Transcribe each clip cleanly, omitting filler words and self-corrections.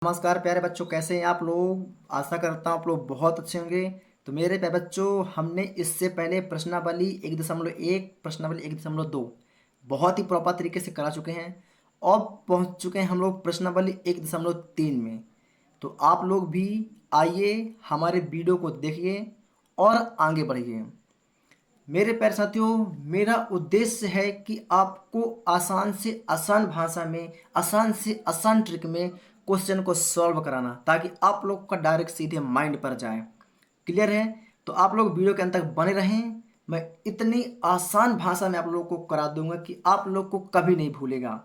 नमस्कार प्यारे बच्चों, कैसे हैं आप लोग। आशा करता हूँ आप लोग बहुत अच्छे होंगे। तो मेरे प्यारे बच्चों, हमने इससे पहले प्रश्नावली 1.1, प्रश्नावली 1.2 बहुत ही प्रॉपर तरीके से करा चुके हैं और पहुँच चुके हैं हम लोग प्रश्नावली 1.3 में। तो आप लोग भी आइए, हमारे वीडियो को देखिए और आगे बढ़िए। मेरे प्यारे साथियों, मेरा उद्देश्य है कि आपको आसान से आसान भाषा में, आसान से आसान ट्रिक में क्वेश्चन को सॉल्व कराना, ताकि आप लोग का डायरेक्ट सीधे माइंड पर जाए। क्लियर है? तो आप लोग वीडियो के अंत तक बने रहें। मैं इतनी आसान भाषा में आप लोगों को करा दूंगा कि आप लोग को कभी नहीं भूलेगा।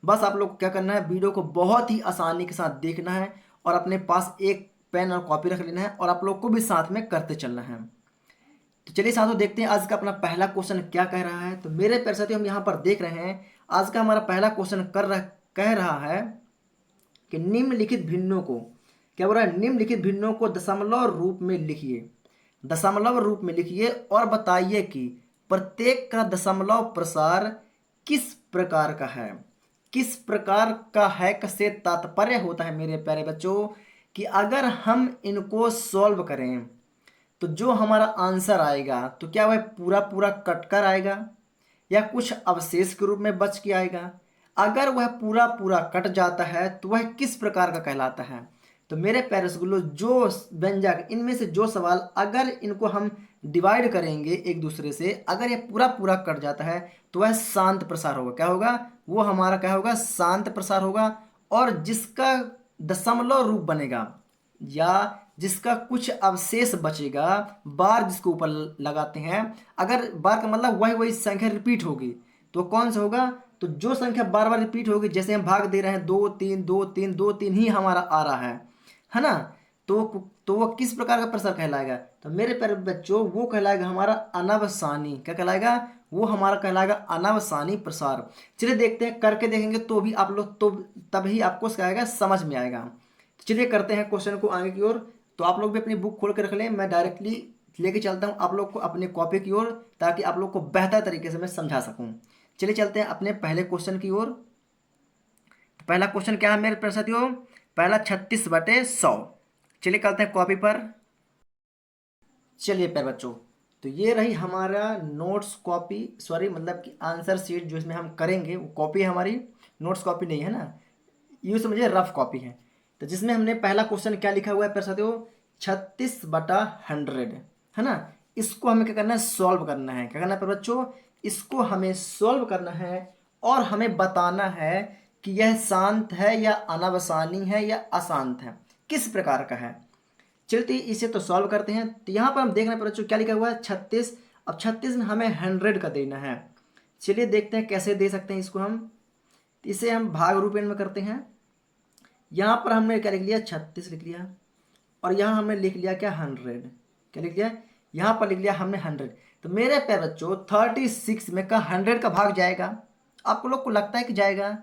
बस आप लोग को क्या करना है, वीडियो को बहुत ही आसानी के साथ देखना है और अपने पास एक पेन और कॉपी रख लेना है और आप लोग को भी साथ में करते चलना है। तो चलिए साथियों, देखते हैं आज का अपना पहला क्वेश्चन क्या कह रहा है। तो मेरे प्यारे साथियों, हम यहाँ पर देख रहे हैं आज का हमारा पहला क्वेश्चन कह रहा है कि निम्नलिखित भिन्नों को, क्या बोल रहा है, निम्नलिखित भिन्नों को दशमलव रूप में लिखिए। दशमलव रूप में लिखिए और बताइए कि प्रत्येक का दशमलव प्रसार किस प्रकार का है। किस प्रकार का है से तात्पर्य होता है मेरे प्यारे बच्चों कि अगर हम इनको सॉल्व करें तो जो हमारा आंसर आएगा तो क्या वह पूरा पूरा कटकर आएगा या कुछ अवशेष के रूप में बच के आएगा। अगर वह पूरा पूरा कट जाता है तो वह किस प्रकार का कहलाता है। तो मेरे प्यारे स्कूलों, जो व्यंजक इनमें से जो सवाल अगर इनको हम डिवाइड करेंगे एक दूसरे से, अगर ये पूरा पूरा कट जाता है तो वह शांत प्रसार होगा। क्या होगा वो हमारा, क्या होगा, शांत प्रसार होगा। और जिसका दशमलव रूप बनेगा या जिसका कुछ अवशेष बचेगा, बार जिसको ऊपर लगाते हैं, अगर बार का मतलब वही वही संख्या रिपीट होगी तो कौन सा होगा। तो जो संख्या बार बार रिपीट होगी, जैसे हम भाग दे रहे हैं 2 3 2 3 2 3 ही हमारा आ रहा है ना। तो वो किस प्रकार का प्रसार कहलाएगा। तो मेरे प्यारे बच्चों, वो कहलाएगा हमारा अनवसानी। क्या कहलाएगा वो हमारा, कहलाएगा अनवसानी प्रसार। चलिए देखते हैं, करके देखेंगे तो भी आप लोग, तो तभी आपको क्या आएगा, समझ में आएगा। तो चलिए करते हैं क्वेश्चन को आगे की ओर। तो आप लोग भी अपनी बुक खोल कर रख लें, मैं डायरेक्टली लेके चलता हूँ आप लोग को अपने कॉपी की ओर, ताकि आप लोग को बेहतर तरीके से मैं समझा सकूँ। चलिए चलते हैं अपने पहले क्वेश्चन की ओर। तो पहला क्वेश्चन क्या है मेरे प्यारे साथियों, पहला 36/100। चलिए करते हैं कॉपी पर। चलिए प्यारे बच्चों, तो ये रही हमारा नोट्स कॉपी, सॉरी मतलब कि आंसर शीट जो इसमें हम करेंगे वो कॉपी है हमारी, नोट्स कॉपी नहीं है ना, यूँ समझिए रफ कॉपी है। तो जिसमें हमने पहला क्वेश्चन क्या लिखा हुआ है प्यारे साथियों, 36/100 है ना। इसको हमें क्या करना है, सॉल्व करना है। क्या करना है प्यारे बच्चों, इसको हमें सॉल्व करना है और हमें बताना है कि यह शांत है या अनावसानी है या अशांत है, किस प्रकार का है। चलते इसे तो सॉल्व करते हैं। तो यहाँ पर हम देख रहे हैं बच्चों क्या लिखा हुआ है, 36। अब 36 में हमें 100 का देना है। चलिए देखते हैं कैसे दे सकते हैं इसको हम। तो इसे हम भाग रूपेण में करते हैं। यहाँ पर हमने क्या लिख लिया, 36 लिख लिया और यहाँ हमने लिख लिया क्या, 100। क्या लिख लिया, यहाँ पर लिख लिया हमने 100। तो मेरे प्यारे बच्चों 36 में का 100 का भाग जाएगा। आपको लोग को लगता है कि जाएगा,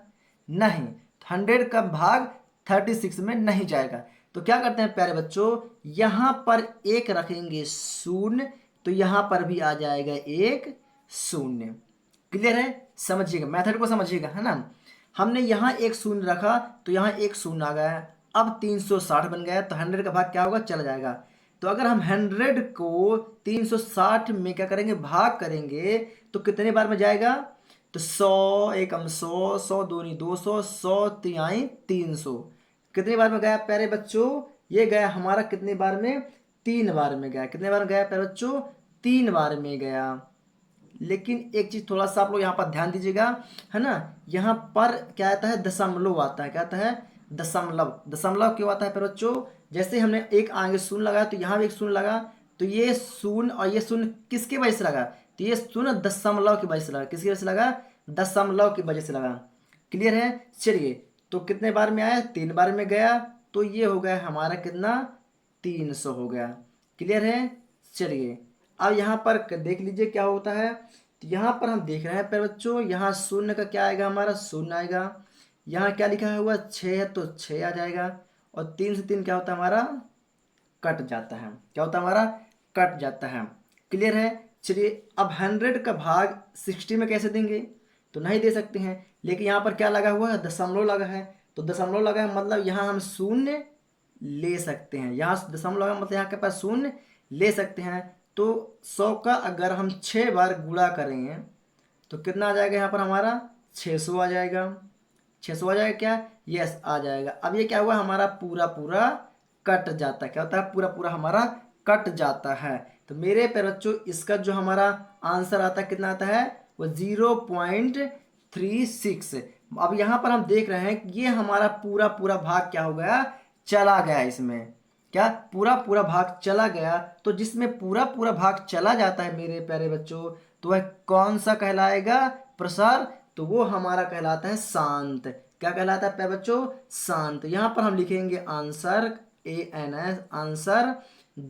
नहीं, 100 का भाग 36 में नहीं जाएगा। तो क्या करते हैं प्यारे बच्चों, यहाँ पर एक रखेंगे शून्य, तो यहाँ पर भी आ जाएगा एक शून्य। क्लियर है, समझिएगा, मेथड को समझिएगा, है ना। हमने यहाँ एक शून्य रखा तो यहाँ एक शून्य आ गया। अब 360 बन गया, तो 100 का भाग क्या होगा, चला जाएगा। तो अगर हम 100 को 360 में क्या करेंगे, भाग करेंगे, तो कितने बार में जाएगा। तो 100 एकम 100, 100 दूनी 200, 100 तिहाई 300। कितने बार में गया प्यारे बच्चों, ये गया हमारा कितने बार में, 3 बार में गया। कितने बार में गया प्यारे बच्चों, 3 बार में गया। लेकिन एक चीज थोड़ा सा आप लोग यहाँ पर ध्यान दीजिएगा, है ना। यहाँ पर क्या आता है, दशमलव आता है। क्या आता है, दशमलव। दशमलव क्यों आता है फिर बच्चों, जैसे हमने एक आगे शून्य लगाया तो यहाँ भी एक शून्य लगा, तो ये शून्य और ये शून्य किसकी वजह से लगा, तो ये शून्य दशमलव की वजह से लगा। किसकी वजह से लगा, दशमलव की वजह से लगा। क्लियर है। चलिए, तो कितने बार में आया, 3 बार में गया, तो ये हो गया हमारा कितना, 300 हो गया। क्लियर है। चलिए अब यहाँ पर देख लीजिए क्या होता है। तो यहाँ पर हम देख रहे हैं पर बच्चों, यहाँ शून्य का क्या आएगा, हमारा शून्य आएगा। यहाँ क्या लिखा हुआ 6 है तो 6 आ जाएगा। और 3 से 3 क्या होता है हमारा, कट जाता है। क्या होता है हमारा, कट जाता है। क्लियर है। चलिए अब 100 का भाग 60 में कैसे देंगे, तो नहीं दे सकते हैं। लेकिन यहाँ पर क्या लगा हुआ है, दशमलव लगा है। तो दशमलव लगाए मतलब यहाँ हम शून्य ले सकते हैं, यहाँ दशमलव लगाए मतलब यहाँ के पास शून्य ले सकते हैं। तो 100 का अगर हम 6 बार गुणा करेंगे तो कितना आ जाएगा यहाँ पर हमारा 600 आ जाएगा। 600 आ जाएगा क्या, यस आ जाएगा। अब ये क्या हुआ, हमारा पूरा पूरा कट जाता है, क्या होता है, पूरा पूरा हमारा कट जाता है। तो मेरे प्यारे बच्चों इसका जो हमारा आंसर आता है कितना आता है, वो 0.36। अब यहाँ पर हम देख रहे हैं कि ये हमारा पूरा पूरा भाग क्या हो गया, चला गया इसमें, क्या पूरा पूरा भाग चला गया। तो जिसमें पूरा पूरा भाग चला जाता है मेरे प्यारे बच्चों, तो वह कौन सा कहलाएगा, प्रसार, तो वो हमारा कहलाता है शांत। क्या कहलाता है प्यारे बच्चों, शांत। यहाँ पर हम लिखेंगे आंसर ANS, आंसर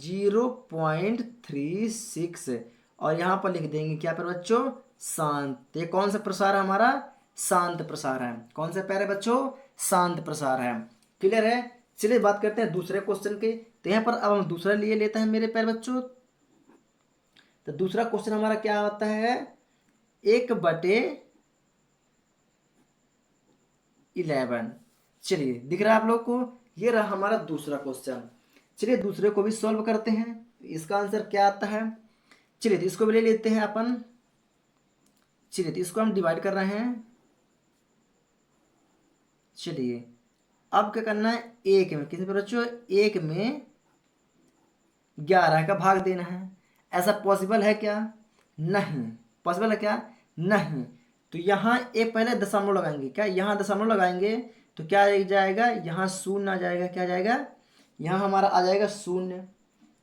0.36, और यहाँ पर लिख देंगे क्या प्यारे बच्चों, शांत। ये कौन सा प्रसार है हमारा, शांत प्रसार है। कौन सा प्यारे बच्चों, शांत प्रसार है। क्लियर है। चलिए बात करते हैं दूसरे क्वेश्चन के। तो यहाँ पर अब हम दूसरा लिए लेते हैं मेरे प्यारे बच्चों। तो दूसरा क्वेश्चन हमारा क्या होता है, 1/11। चलिए दिख रहा है आप लोग को, ये रहा हमारा दूसरा क्वेश्चन। चलिए दूसरे को भी सॉल्व करते हैं। इसका आंसर क्या आता है, चलिए तो इसको भी ले लेते हैं अपन। चलिए तो इसको हम डिवाइड कर रहे हैं। चलिए अब क्या करना है, एक में कितने बच्चों, एक में 11 का भाग देना है। ऐसा पॉसिबल है क्या, नहीं पॉसिबल है क्या, नहीं। तो यहाँ एक पहले दशमलव लगाएंगे, क्या यहाँ दशमलव लगाएंगे तो क्या आ जाएगा, यहाँ शून्य आ जाएगा, क्या आ जाएगा, यहाँ हमारा आ जाएगा शून्य।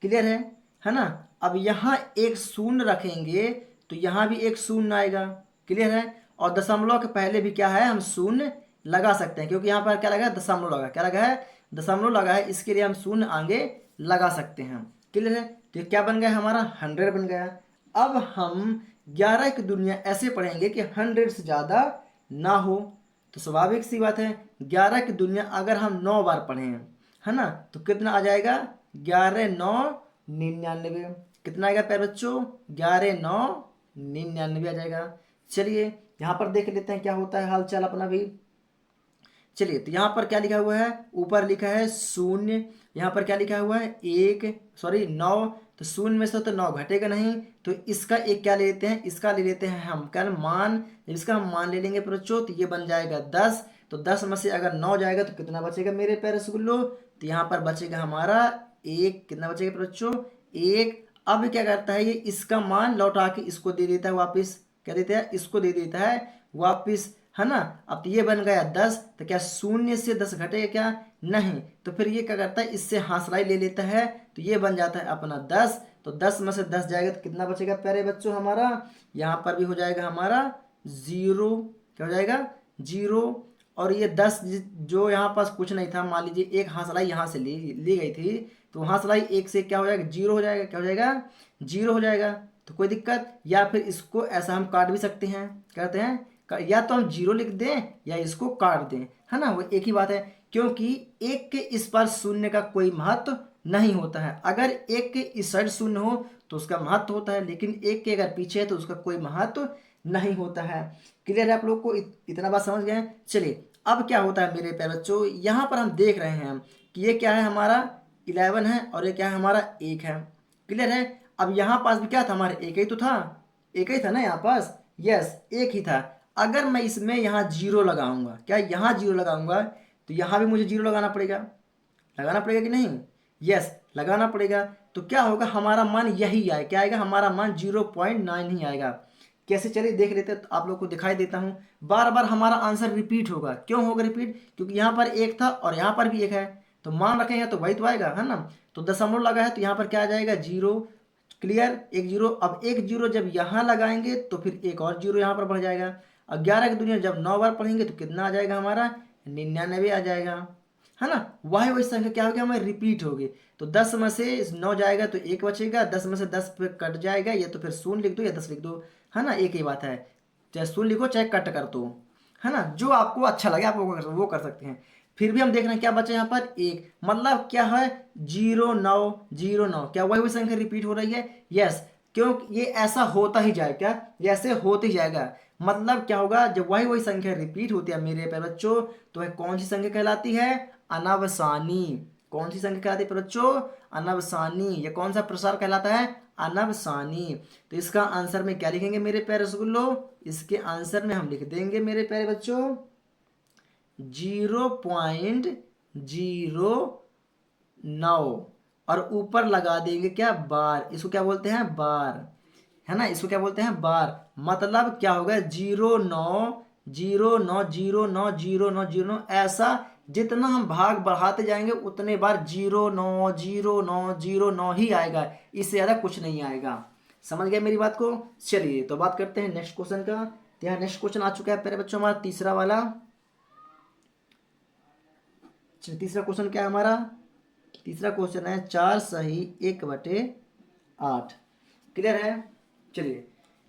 क्लियर है ना। अब यहाँ एक शून्य रखेंगे तो यहाँ भी एक शून्य आएगा। क्लियर है। और दशमलव के पहले भी क्या है, हम शून्य लगा सकते हैं, क्योंकि यहाँ पर क्या लगा है, दशमलव लगा, क्या लगा है, दशमलव लगा है, इसके लिए हम शून्य आगे लगा सकते हैं। क्लियर है। तो ये क्या बन गया हमारा, 100 बन गया। अब हम 11 की दुनिया ऐसे पढ़ेंगे कि 100 से ज़्यादा ना हो। तो स्वाभाविक सी बात है, 11 की दुनिया अगर हम 9 बार पढ़ें, है ना, तो कितना आ जाएगा, 11 9 99। कितना आएगा प्यारे बच्चों, 11 9 99 आ जाएगा। चलिए यहाँ पर देख लेते हैं क्या होता है हाल चाल अपना भी। चलिए तो यहाँ पर क्या लिखा हुआ है, ऊपर लिखा है शून्य, यहाँ पर क्या लिखा हुआ है, 9। तो शून्य में से तो 9 घटेगा नहीं, तो इसका एक क्या ले लेते हैं, इसका ले लेते हैं हम क्या मान। जब इसका हम मान ले लेंगे बच्चों तो ये बन जाएगा 10। तो 10 में से अगर 9 जाएगा तो कितना बचेगा मेरे प्यारे रसगुल्लो, तो यहाँ पर बचेगा हमारा 1। कितना बचेगा बच्चों, 1। अब क्या करता है ये, इसका मान लौटा के इसको दे देता है वापिस, क्या देता है, इसको दे देता है वापिस, है ना। अब तो ये बन गया 10, तो क्या शून्य से 10 घटेगा क्या, नहीं। तो फिर ये क्या करता है, इससे हासराई ले लेता है, तो ये बन जाता है अपना 10। तो 10 में से 10 जाएगा तो कितना बचेगा प्यारे बच्चों हमारा, यहाँ पर भी हो जाएगा हमारा 0। क्या हो जाएगा, 0। और ये 10 जो यहाँ पास कुछ नहीं था, मान लीजिए एक हासराई यहाँ से ली गई थी, तो हासराई 1 से क्या हो जाएगा, 0 हो जाएगा। क्या हो जाएगा, 0 हो जाएगा। तो कोई दिक्कत, या फिर इसको ऐसा हम काट भी सकते हैं, कहते हैं या तो हम 0 लिख दें या इसको काट दें, है ना, वो एक ही बात है। क्योंकि 1 के इस पार शून्य का कोई महत्व नहीं होता है। अगर 1 के इस साइड शून्य हो तो उसका महत्व होता है, लेकिन 1 के अगर पीछे है तो उसका कोई महत्व नहीं होता है। क्लियर है आप लोग को, इतना बात समझ गए। चलिए अब क्या होता है मेरे प्यारे बच्चों, यहाँ पर हम देख रहे हैं कि ये क्या है हमारा 11 है और ये क्या है हमारा 1 है। क्लियर है। अब यहाँ पास भी क्या था हमारे, 1 ही तो था, 1 ही था ना यहाँ पास, यस 1 ही था। अगर मैं इसमें यहाँ 0 लगाऊंगा, क्या यहाँ 0 लगाऊंगा, तो यहाँ भी मुझे 0 लगाना पड़ेगा, लगाना पड़ेगा कि नहीं, यस लगाना पड़ेगा। तो क्या होगा, हमारा मान यही आए, क्या आएगा, हमारा मान 0.9 ही आएगा। कैसे, चलिए देख लेते हैं। तो आप लोग को दिखाई देता हूँ, बार बार हमारा आंसर रिपीट होगा। क्यों होगा रिपीट, क्योंकि यहाँ पर 1 था और यहाँ पर भी 1 है, तो मान रखेंगे तो वही तो आएगा, है ना। तो दशमलव लगा है तो यहाँ पर क्या आ जाएगा, 0। क्लियर, 1 0। अब 1 0 जब यहाँ लगाएंगे तो फिर एक और 0 यहाँ पर बढ़ जाएगा। और 11 की दुनिया जब 9 बार पढ़ेंगे तो कितना आ जाएगा हमारा, 99 आ जाएगा, है ना। वही संख्या क्या होगी, हमें रिपीट होगी। तो 10 में से 9 जाएगा तो 1 बचेगा, 10 में से 10 पे कट जाएगा, या तो फिर 0 लिख दो या 10 लिख दो, है ना, एक ही बात है। चाहे 0 लिखो चाहे कट कर दो, है ना, जो आपको अच्छा लगे आप वो कर सकते हैं। फिर भी हम देख रहे हैं क्या बचा यहाँ पर 1, मतलब क्या है 0 9 0 9, क्या वही संख्या रिपीट हो रही है, यस। क्योंकि ये ऐसा होता ही जाएगा, क्या ये ऐसे होते ही जाएगा। मतलब क्या होगा, जब वही वही संख्या रिपीट होती है मेरे प्यारे बच्चों, तो वह कौन सी संख्या कहलाती है? अनवसानी। कौन सी संख्या कहलाती है प्यारे बच्चों? अनवसानी। ये कौन सा प्रसार कहलाता है? अनवसानी। तो इसका आंसर में क्या लिखेंगे मेरे प्यारे रसगुल्लो? इसके आंसर में हम लिख देंगे मेरे प्यारे बच्चों 0.09, और ऊपर लगा देंगे क्या? बार। इसको क्या बोलते हैं? बार, है ना, इसको क्या बोलते हैं? बार। मतलब क्या होगा? 0.9 0.9 0.9 0.9 0.9, ऐसा जितना हम भाग बढ़ाते जाएंगे उतने बार 0.9 0.9 0.9 ही आएगा, इससे ज्यादा कुछ नहीं आएगा। समझ गए मेरी बात को? चलिए तो बात करते हैं नेक्स्ट क्वेश्चन का। तो यहाँ नेक्स्ट क्वेश्चन आ चुका है प्यारे बच्चों हमारा तीसरा वाला। चलिए तीसरा क्वेश्चन क्या है हमारा? तीसरा क्वेश्चन है 4 सही 1/8। क्लियर है? चलिए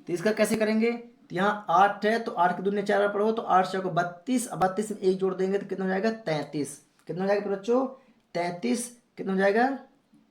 तो इसका कैसे करेंगे? तो यहाँ 8 है, तो 8 की दूनी 4 बार पढ़ो, तो 8 चौको 32, 32 में 1 जोड़ देंगे तो कितना हो जाएगा? 33। कितना हो जाएगा बच्चों? 33। कितना हो जाएगा?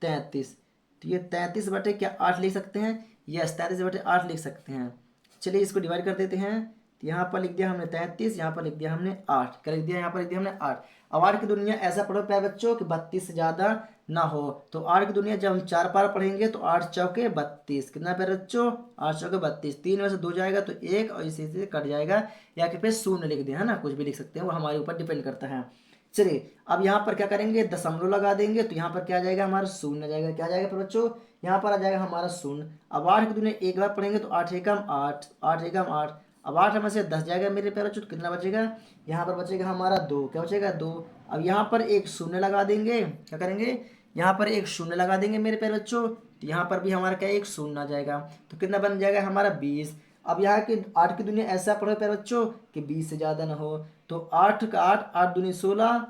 33। तो ये 33 बटे क्या 8 लिख सकते हैं? यस, 33/8 लिख सकते हैं। चलिए इसको डिवाइड कर देते हैं। तो यहाँ पर लिख दिया हमने 33, यहाँ पर लिख दिया हमने 8। क्या लिख दिया? यहाँ पर लिख दिया हमने 8। अब 8 की दुनिया ऐसा पढ़ो प्यारे बच्चों कि 32 से ज़्यादा ना हो। तो 8 की दुनिया जब हम 4 बार पढ़ेंगे तो 8 चौके 32। कितना प्यारे बच्चों? 8 चौके 32। 3 में से 2 जाएगा तो 1, और इसी से कट जाएगा, या कि फिर शून्य लिख दें, है ना, कुछ भी लिख सकते हैं, वो हमारे ऊपर डिपेंड करता है। चलिए अब यहाँ पर क्या करेंगे? दशमलव लगा देंगे, तो यहाँ पर क्या आ जाएगा? हमारा शून्य आ जाएगा। क्या आ जाएगा प्यारे बच्चों? यहाँ पर आ जाएगा हमारा शून्य। अब 8 की दुनिया 1 बार पढ़ेंगे तो 8 एकम 8, 8 एकम 8। अब 8 में से 10 जाएगा मेरे प्यारे बच्चों, कितना बचेगा? यहाँ पर बचेगा हमारा 2। क्या बचेगा? 2। अब यहाँ पर एक शून्य लगा देंगे। क्या करेंगे? यहाँ पर एक शून्य लगा देंगे मेरे प्यारे बच्चों, तो यहाँ पर भी हमारा क्या एक शून्य आ जाएगा, तो कितना बन जाएगा हमारा 20। अब यहाँ के 8 की दुनिया ऐसा पढ़ो प्यारे बच्चों कि 20 से ज़्यादा ना हो। तो 8 का 8, 8 दूनी 16,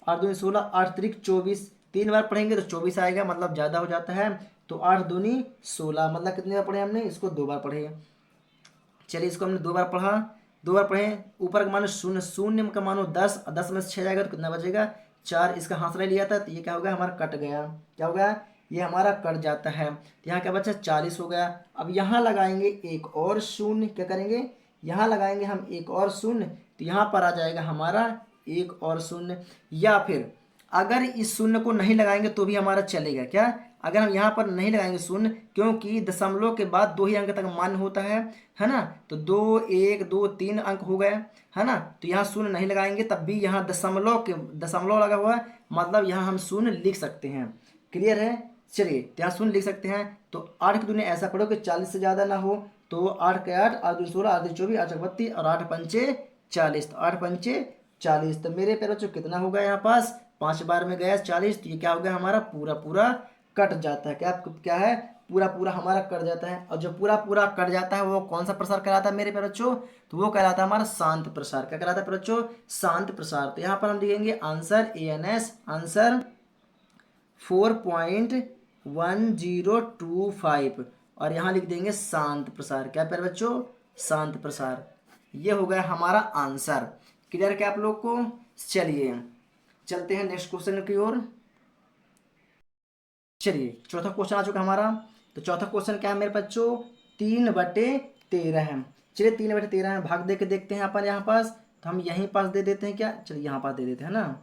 8 दूनी 16, 8 त्रिक 24। 3 बार पढ़ेंगे तो 24 आएगा, मतलब ज़्यादा हो जाता है। तो 8 दूनी 16, मतलब कितने बार पढ़े हमने? इसको 2 बार पढ़े। चलिए इसको हमने 2 बार पढ़ा, 2 बार पढ़े। ऊपर का मानो शून्य, शून्य का मानो 10, 10 में से 6 जाएगा तो कितना बचेगा? 4। इसका हाथ लिया था तो ये क्या हो गया? हमारा कट गया। क्या हो गया? ये हमारा कट जाता है। तो यहाँ क्या बचा? 40 हो गया। अब यहाँ लगाएंगे एक और शून्य। क्या करेंगे? यहाँ लगाएंगे हम एक और शून्य, तो यहाँ पर आ जाएगा हमारा एक और शून्य। या फिर अगर इस शून्य को नहीं लगाएंगे तो भी हमारा चलेगा। क्या? अगर हम यहाँ पर नहीं लगाएंगे शून्य, क्योंकि दशमलव के बाद 2 ही अंक तक मान्य होता है ना, तो 2 1 2 3 अंक हो गए, है ना, तो यहाँ शून्य नहीं लगाएंगे, तब भी यहाँ दशमलव लगा हुआ है, मतलब यहाँ हम शून्य लिख सकते हैं। क्लियर है? चलिए तो यहाँ शून्य लिख सकते हैं। तो 8 की दुनिया ऐसा पढ़ो कि 40 से ज़्यादा ना हो। तो 8 के 8, 8 दूनी 16, 8 दूनी 24, 8 32 और 8 पंचे 40। तो 8 पंचे 40, तो मेरे प्यारे बच्चों कितना होगा? यहाँ पास 5 बार में गया 40, तो ये क्या हो गया? हमारा पूरा पूरा कट जाता है। क्या क्या है? पूरा पूरा हमारा कट जाता है। और जो पूरा पूरा कट जाता है वो कौन सा प्रसार कहलाता है मेरे प्यारे बच्चों? तो वो कहलाता है हमारा शांत प्रसार। क्या कहलाता है प्यारे बच्चों? शांत प्रसार। तो यहाँ पर हम लिखेंगे आंसर ANS, आंसर 4.1025, और यहाँ लिख देंगे शांत प्रसार। क्या प्यारे बच्चों? शांत प्रसार। ये हो गया हमारा आंसर। क्लियर क्या आप लोग को? चलिए चलते हैं नेक्स्ट क्वेश्चन की ओर। चलिए चौथा क्वेश्चन आ चुका हमारा। तो चौथा क्वेश्चन क्या है मेरे बच्चों? 3/13 है। चलिए 3/13 है, भाग दे के देखते हैं अपन यहाँ पास। तो हम यहीं पास दे देते हैं क्या? चलिए यहाँ पास दे देते हैं ना,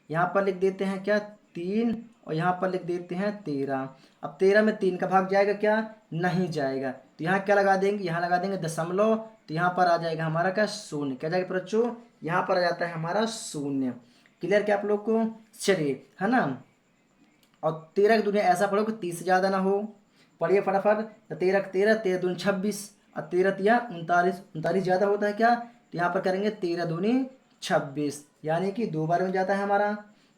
यहाँ पर लिख देते हैं क्या? 3, और यहाँ पर लिख देते हैं 13। अब 13 में 3 का भाग जाएगा क्या? नहीं जाएगा। तो यहाँ क्या लगा देंगे? यहाँ लगा देंगे दशमलव, तो यहाँ पर आ जाएगा हमारा क्या? शून्य। क्या जाएगा बच्चों? यहाँ पर आ जाता है हमारा शून्य। क्लियर क्या आप लोग को? चलिए, है ना। और 13 की दुनिया ऐसा पढ़ो कि 30 से ज़्यादा ना हो। पढ़िए फटाफट। तो 13 13, 13 दूनी 26, और 13 तिया 39, 39 ज़्यादा होता है क्या? तो यहाँ पर करेंगे 13 दूनी 26, यानी कि 2 बार में जाता है हमारा।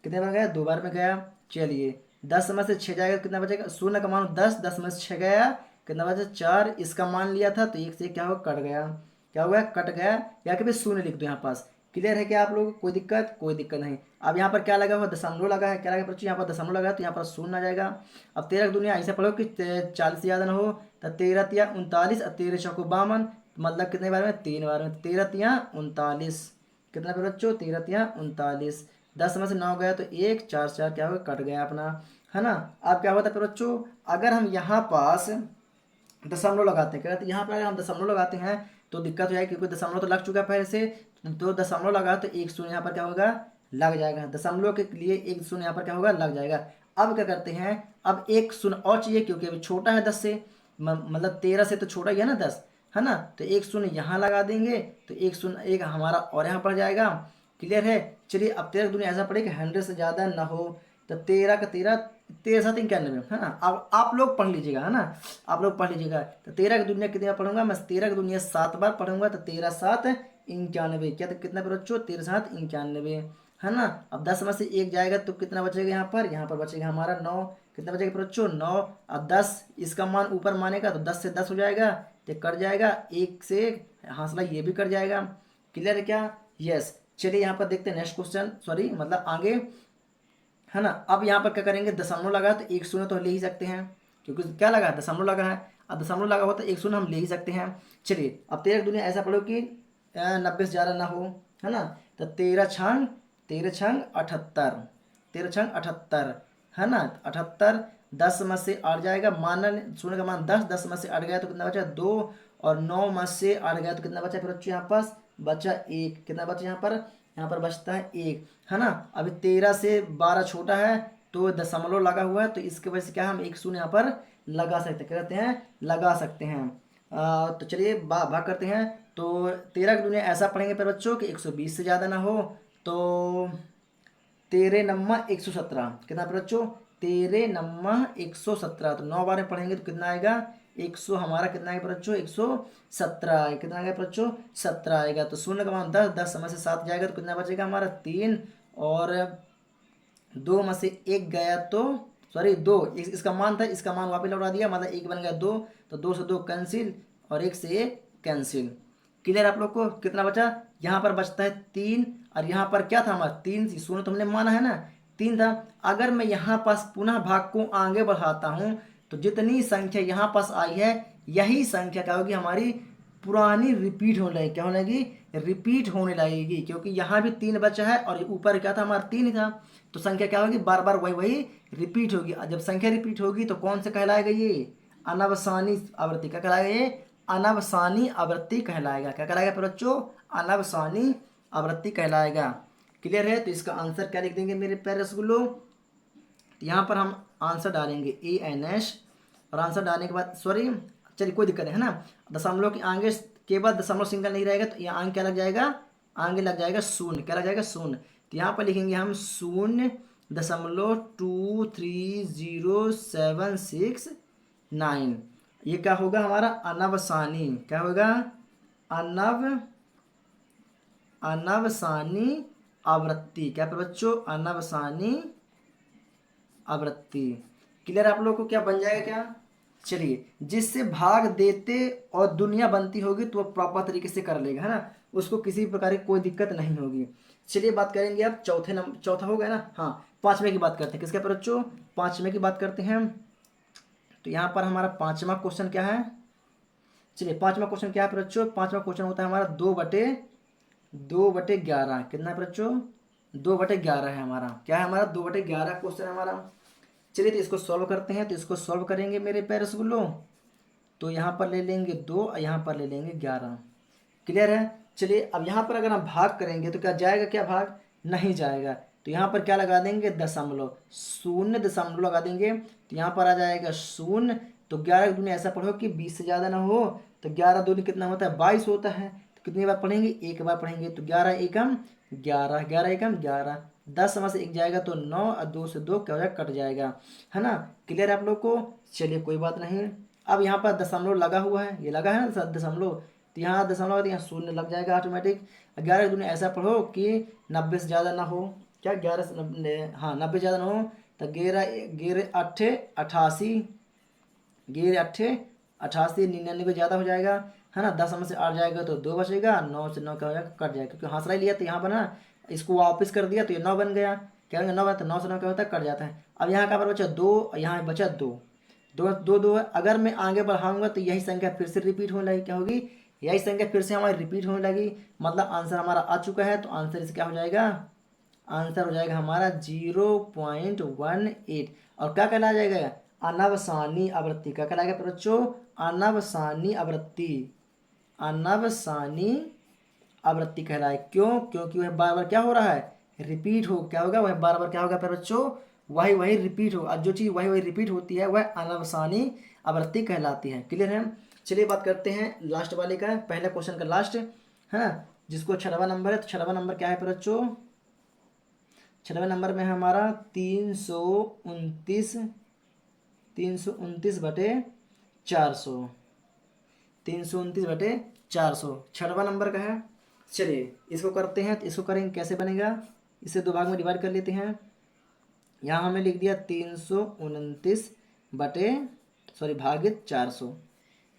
कितने बार गया? 2 बार में गया। चलिए 10 में से 6 जाएगा, कितना बचेगा? शून्य का मान 10, 10 में से 6 गया, कितना बचा? 4। इसका मान लिया था तो 1 से क्या हो? कट गया। क्या हुआ? कट गया। या कि फिर शून्य लिख दो यहाँ पास। क्लियर है क्या आप लोग? कोई दिक्कत? कोई दिक्कत नहीं। अब यहाँ पर क्या लगा हुआ? दशमलव लगा है। क्या लगा बच्चों? यहाँ पर दशमलव लगा है, तो यहाँ पर शून्य आ जाएगा। अब 13 की दुनिया ऐसा पढ़ो कि 40 से ज़्यादा ना हो। तो 13 तिया 39, और 13 चौको 52, मतलब कितने बार में? 3 बार में। 13 तिया 39, कितना पे बच्चों? 13 तिया 39। 10 में से 9 गया तो 1, 4 4 क्या होगा? कट गया अपना, है ना। अब क्या होता है फिर बच्चों? अगर हम यहाँ पास दशमलव लगाते हैं, क्या कहते हैं? यहाँ पर अगर हम दशमलव लगाते हैं तो दिक्कत हो जाएगी, क्योंकि दशमलव तो लग चुका है पहले से, तो दशमलव लगा तो एक शून्य यहाँ पर क्या होगा, लग जाएगा। दशमलव के लिए एक शून्य यहाँ पर क्या होगा, लग जाएगा। अब क्या करते हैं, अब एक शून्य और चाहिए, क्योंकि अभी छोटा है 10 से, मतलब 13 से तो छोटा ही है ना 10, है ना। तो एक शून्य यहाँ लगा देंगे, तो एक शून्य एक हमारा और यहाँ पड़ जाएगा। क्लियर है। चलिए अब 13 दूनी ऐसा पड़े कि 100 से ज़्यादा ना हो, तो 13 का 13, 13×7 = 91, है ना। अब आप लोग पढ़ लीजिएगा, है ना, आप लोग पढ़ लीजिएगा। तो 13 की दुनिया कितनी बार पढ़ूंगा मैं, 13 की दुनिया 7 बार पढ़ूंगा, तो 13×7 = 91, क्या, तो कितना पर बच्चों, 13×7 = 91, है ना। अब 10 में से एक जाएगा तो कितना बचेगा, यहाँ पर बचेगा हमारा 9, कितना बचेगा पर बच्चों, 9। अब 10 इसका मान ऊपर मानेगा तो 10 से 10 हो जाएगा, तो कट जाएगा, एक से हासिला ये भी कट जाएगा। क्लियर है क्या, यस। चलिए यहाँ पर देखते हैं नेक्स्ट क्वेश्चन, सॉरी मतलब आगे, है ना। अब यहाँ पर क्या करेंगे, दशमलव लगा तो एक शून्य तो ले ही सकते हैं, क्योंकि क्या लगा है, दशमलव लगा है। अब दशमलव लगा हुआ तो एक शून्य हम ले ही सकते हैं। चलिए अब 13 की दुनिया ऐसा पढ़ो कि 90 से ज़्यादा ना हो, है ना। तो 13×78, 13×78, है ना। 78, 10 में से 8 जाएगा, मान शून्य का मान 10, 10 में से 8 गया तो कितना बचा, 2, और 9 में से 8 गया तो कितना बचा फिर बच्चों, यहाँ पास बचा 1, कितना बचा यहाँ पर बचता है 1, है ना। अभी 13 से 12 छोटा है, तो दशमलव लगा हुआ है, तो इसके वजह से क्या हम एक शून्य यहाँ पर लगा सकते हैं, क्या कहते हैं, लगा सकते हैं। तो चलिए भाग करते हैं। तो 13 की दुनिया ऐसा पढ़ेंगे पर बच्चों कि 120 से ज़्यादा ना हो, तो 13×9 = 117, कितना पर बच्चों, 13×9 = 117, तो 9 बार में पढ़ेंगे तो कितना आएगा, 100, हमारा कितना आएगा बच्चों, 117, कितना आएगा बच्चों, 17 आएगा। तो शून्य का मान 10, 10 में से 7 जाएगा तो कितना बचेगा हमारा 3, और 2 में से 1 गया तो, सॉरी 2, इसका मान था, इसका मान वापस लौटा दिया, मतलब 1 बन गया 2, तो 2 से 2 कैंसिल, और 1 से 1 कैंसिल। क्लियर आप लोग को, कितना बचा, यहाँ पर बचता है 3, और यहाँ पर क्या था हमारा 3, शून्य तो हमने माना है ना, 3 था। अगर मैं यहाँ पास पुनः भाग को आगे बढ़ाता हूँ, तो जितनी संख्या यहाँ पास आई है, यही संख्या क्या होगी हमारी, पुरानी रिपीट होने लगेगी, क्या होने लगेगी, रिपीट होने लगेगी, क्योंकि यहाँ भी 3 बचा है और ऊपर क्या था हमारा 3 ही था, तो संख्या क्या होगी, बार बार वही वही रिपीट होगी। और जब संख्या रिपीट होगी तो कौन से कहलाएगा, ये अनवसानी आवृत्ति, क्या कहलाएगा, ये अनवसानी आवृत्ति कहलाएगा, क्या कहलाएगा फिर बच्चों, अनवसानी आवृत्ति कहलाएगा। क्लियर है। तो इसका आंसर क्या लिख देंगे मेरे प्यारे रसगुल्लो, तो यहाँ पर हम आंसर डालेंगे ANS, और आंसर डालने के बाद, सॉरी चलिए कोई दिक्कत नहीं, है ना। दशमलव के आगे केवल दशमलव सिंगल नहीं रहेगा, तो यहाँ आगे क्या लग जाएगा, आगे लग जाएगा शून्य, क्या लग जाएगा, शून्य। तो यहाँ पर लिखेंगे हम 0.2307669, ये क्या होगा हमारा अनवसानी, क्या होगा, अनवसानी आवृत्ति, क्या पर बच्चों, अनवसानी आवृत्ति। क्लियर आप लोग को, क्या बन जाएगा क्या, चलिए जिससे भाग देते और दुनिया बनती होगी तो वो प्रॉपर तरीके से कर लेगा, है ना, उसको किसी प्रकार की कोई दिक्कत नहीं होगी। चलिए बात करेंगे अब चौथा हो गया ना, हाँ पांचवें की बात करते हैं, किसके पर बच्चों, पांचवें की बात करते हैं। तो यहाँ पर हमारा पांचवा क्वेश्चन क्या है, चलिए पांचवा क्वेश्चन क्या है बच्चों, पांचवा क्वेश्चन होता है हमारा 2/11, कितना है बच्चों, 2/11 है हमारा, क्या है हमारा 2/11 क्वेश्चन हमारा। चलिए तो इसको सॉल्व करते हैं, तो इसको सॉल्व करेंगे मेरे प्यारे रसगुल्लो, तो यहाँ पर ले लेंगे 2 और यहाँ पर ले लेंगे 11। क्लियर है। चलिए अब यहाँ पर अगर हम भाग करेंगे तो क्या जाएगा, क्या भाग नहीं जाएगा, तो यहाँ पर क्या लगा देंगे, दशमलव, शून्य दशमलव लगा देंगे, तो यहाँ पर आ जाएगा शून्य। तो 11 की दुनिया ऐसा पढ़ो कि 20 से ज़्यादा ना हो, तो 11 दूनी कितना होता है, 22 होता है, तो कितनी बार पढ़ेंगे, एक बार पढ़ेंगे, तो 11×1=11, 11×1=11, 10 में से 1 जाएगा तो 9, और 2 से 2 क्या हो जाएगा, कट जाएगा, है ना। क्लियर है आप लोग को, चलिए कोई बात नहीं। अब यहाँ पर दशमलव लगा हुआ है, ये लगा है ना दशमलव, तो यहाँ दशमलव तो यहाँ शून्य लग जाएगा ऑटोमेटिक। 11 की दुनिया ऐसा पढ़ो कि 90 से ज़्यादा ना हो, क्या 11 हाँ 90 से ज़्यादा ना हो, तो 11×8=88, 11×8=88, 99 ज़्यादा हो जाएगा, है ना। 10 में से 8 जाएगा तो 2 बचेगा, 9 से 9 क्या हो जाएगा, कट जाएगा, क्योंकि हासिला लिया तो यहाँ पर ना इसको वापस कर दिया तो ये 9 बन गया, क्या होगा 9 बना, तो 9 से 9 क्या होता है, कट जाता है। अब यहाँ का पर बचा 2, यहाँ बचा 2, 2 है। अगर मैं आगे बढ़ाऊंगा तो यही संख्या फिर से रिपीट होने लगी, क्या होगी, यही संख्या फिर से हमारी रिपीट होने लगी, मतलब आंसर हमारा आ चुका है। तो आंसर इस क्या हो जाएगा, आंसर हो जाएगा हमारा 0.18, और क्या कहला जाएगा, अनवसानी आवृत्ति, क्या कहलाएगा बच्चों, अनवसानी आवृत्ति। अनवसानी आवृत्ति कहलाए। क्यों? क्योंकि वह बार बार क्या हो रहा है, रिपीट हो, क्या होगा, वह बार बार क्या होगा प्यारे बच्चों, वही वही रिपीट हो। और जो चीज़ वही वही रिपीट होती है वह अनवसानी आवृत्ति कहलाती है। क्लियर है? चलिए बात करते हैं लास्ट वाले का, पहले क्वेश्चन का लास्ट है ना, जिसको 6वां नंबर है। तो 6वां नंबर क्या है प्यारे बच्चों, 6वें नंबर में है हमारा 329, 329/400, 329/400 6वां नंबर का है। चलिए इसको करते हैं, तो इसको करेंगे कैसे बनेगा, इसे दो भाग में डिवाइड कर लेते हैं। यहाँ हमने लिख दिया 329 बटे भागित 400।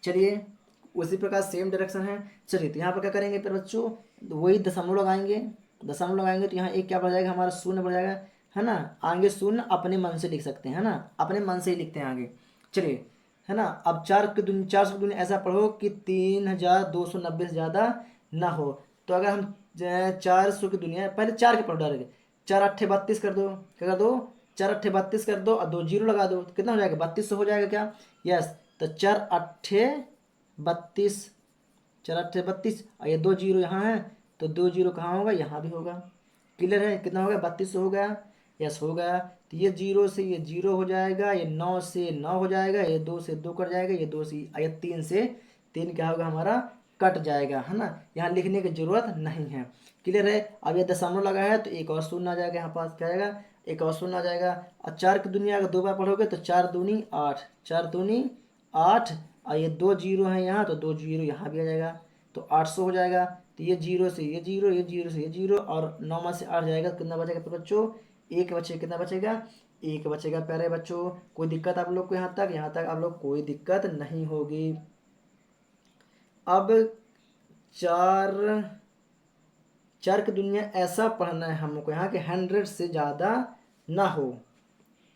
चलिए उसी प्रकार सेम डायरेक्शन है। चलिए तो यहाँ पर क्या करेंगे फिर बच्चों, वही दशमलव लगाएंगे, दशमलव लगाएंगे तो यहाँ एक क्या बढ़ जाएगा, हमारा शून्य बढ़ जाएगा, है ना। आगे शून्य अपने मन से लिख सकते हैं, है ना, अपने मन से ही लिखते हैं आगे। चलिए, है ना। अब 400 की दुनिया ऐसा पढ़ो कि 3290 से ज़्यादा ना हो। तो अगर हम 400 की दुनिया, पहले 4 के पढ़ो डायरेक्ट, 4 8 32 कर दो, क्या कर दो, 4 8 32 कर दो और 2 जीरो लगा दो, तो कितना हो जाएगा, 3200 हो जाएगा क्या, यस। तो 4 8 32, 4 8 32 और ये 2 जीरो यहाँ है, तो 2 जीरो कहाँ होगा, यहाँ भी होगा। क्लियर है? कितना हो गया, 3200 हो गया, यस हो गया। तो ये जीरो से ये जीरो हो जाएगा, ये 9 से 9 हो जाएगा, ये 2 से 2 कट जाएगा, ये 2 से ये 3 से 3 क्या होगा हमारा, कट जाएगा, है ना। यहाँ लिखने की जरूरत नहीं है। क्लियर है? अब ये दशमलव लगा है तो एक और शून्य आ जाएगा, यहाँ पास क्या आएगा, एक और शून्य आ जाएगा। और 4 की दुनिया अगर 2 बार पढ़ोगे तो 4 दूनी 8, 4 दूनी 8 और ये 2 जीरो है यहाँ, तो 2 जीरो यहाँ भी आ जाएगा, तो 800 हो जाएगा। तो ये जीरो से ये जीरो, ये जीरो से ये जीरो और 9 में से 8 जाएगा, तो कितना बचेगा तो बच्चों, एक बचे, कितना बचेगा, एक बचेगा। प्यारे बच्चों कोई दिक्कत आप लोग को, यहाँ तक आप लोग कोई दिक्कत नहीं होगी। अब चार चार की दुनिया ऐसा पढ़ना है हमको यहाँ के 100 से ज़्यादा ना हो,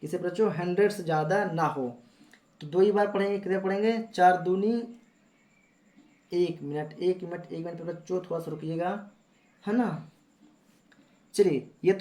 किसे बच्चों 100 से ज़्यादा ना हो। तो 2 ही बार पढ़ेंगे, कितने पढ़ेंगे, 4 दूनी 1 मिनट, 1 मिनट, 1 मिनट पे बच्चों थोड़ा सा रुकिएगा, है ना। चलिए ये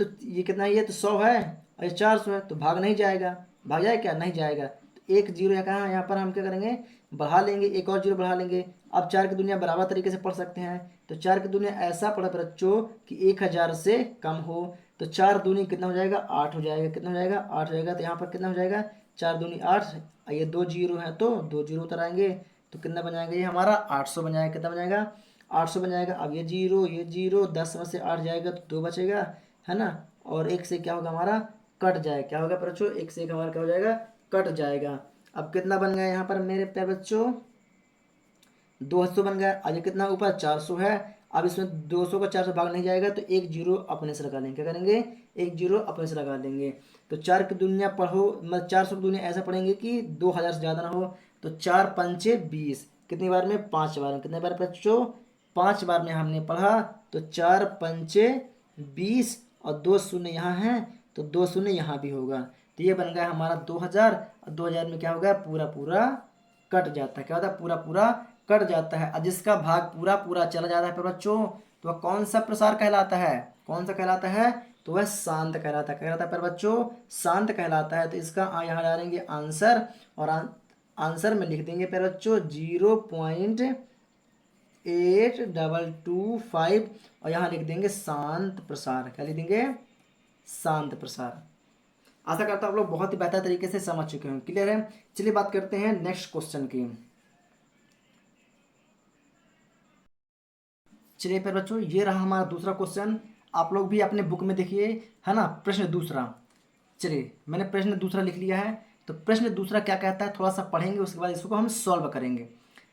कितना है, ये तो 100 है और ये 400 है, तो भाग नहीं जाएगा, भाग जाएगा क्या, नहीं जाएगा। तो एक जीरो यहाँ पर हम क्या करेंगे, बढ़ा लेंगे, एक और जीरो बढ़ा लेंगे। अब 4 की दुनिया बराबर तरीके से पढ़ सकते हैं। तो 4 की दुनिया ऐसा पढ़े बच्चों कि 1000 से कम हो। तो 4 दूनी कितना हो जाएगा, 8 हो जाएगा, कितना हो जाएगा, 8 हो जाएगा। तो यहाँ पर कितना हो जाएगा, 4 दूनी 8, ये 2 जीरो है तो 2 जीरो उतर आएंगे, तो कितना बन जाएगा, ये हमारा 800 बन जाएगा, कितना बन जाएगा, 800 बन जाएगा। अब ये जीरो 10 में से 8 जाएगा तो 2 बचेगा, है ना। और एक से क्या होगा हमारा, कट जाएगा, क्या होगा बच्चों, एक से एक हमारा क्या हो जाएगा, कट जाएगा। अब कितना बन गया यहाँ पर मेरे प्यारे बच्चों, 200 बन गया। अब ये कितना ऊपर 400 है। अब इसमें 200 का 400 भाग नहीं जाएगा, तो एक जीरो अपने से लगा लेंगे, क्या करेंगे, एक जीरो अपने से लगा लेंगे। तो 4 की दुनिया पढ़ो, मतलब 400 की दुनिया ऐसा पढ़ेंगे कि 2000 से ज़्यादा ना हो। तो 4 पंचे 20, कितनी बार में, 5 बार में, कितने बार बच्चों, 5 बार में हमने पढ़ा। तो 4 पंचे 20 और 2 शून्य यहाँ हैं, तो 2 शून्य यहाँ भी होगा। तो ये बन गया हमारा 2000, और 2000 में क्या होगा, पूरा पूरा कट जाता है, क्या होता है, पूरा पूरा कट जाता है। और जिसका भाग पूरा पूरा चला जाता है बच्चों, तो वह कौन सा प्रसार कहलाता है, कौन सा कहलाता है, तो वह शांत कहलाता है, कहलाता है पर बच्चों, शांत कहलाता है। तो इसका यहाँ डालेंगे आंसर, और आंसर में लिख देंगे पर बच्चों 0.8225, और यहाँ लिख देंगे शांत प्रसार, क्या लिख देंगे, शांत प्रसार। आशा करता हूँ आप लोग बहुत ही बेहतर तरीके से समझ चुके हैं। क्लियर है? चलिए बात करते हैं नेक्स्ट क्वेश्चन की। चलिए फिर बच्चों ये रहा हमारा दूसरा क्वेश्चन, आप लोग भी अपने बुक में देखिए, है ना। प्रश्न दूसरा, चलिए मैंने प्रश्न दूसरा लिख लिया है। तो प्रश्न दूसरा क्या कहता है, थोड़ा सा पढ़ेंगे, उसके बाद इसको हम सॉल्व करेंगे।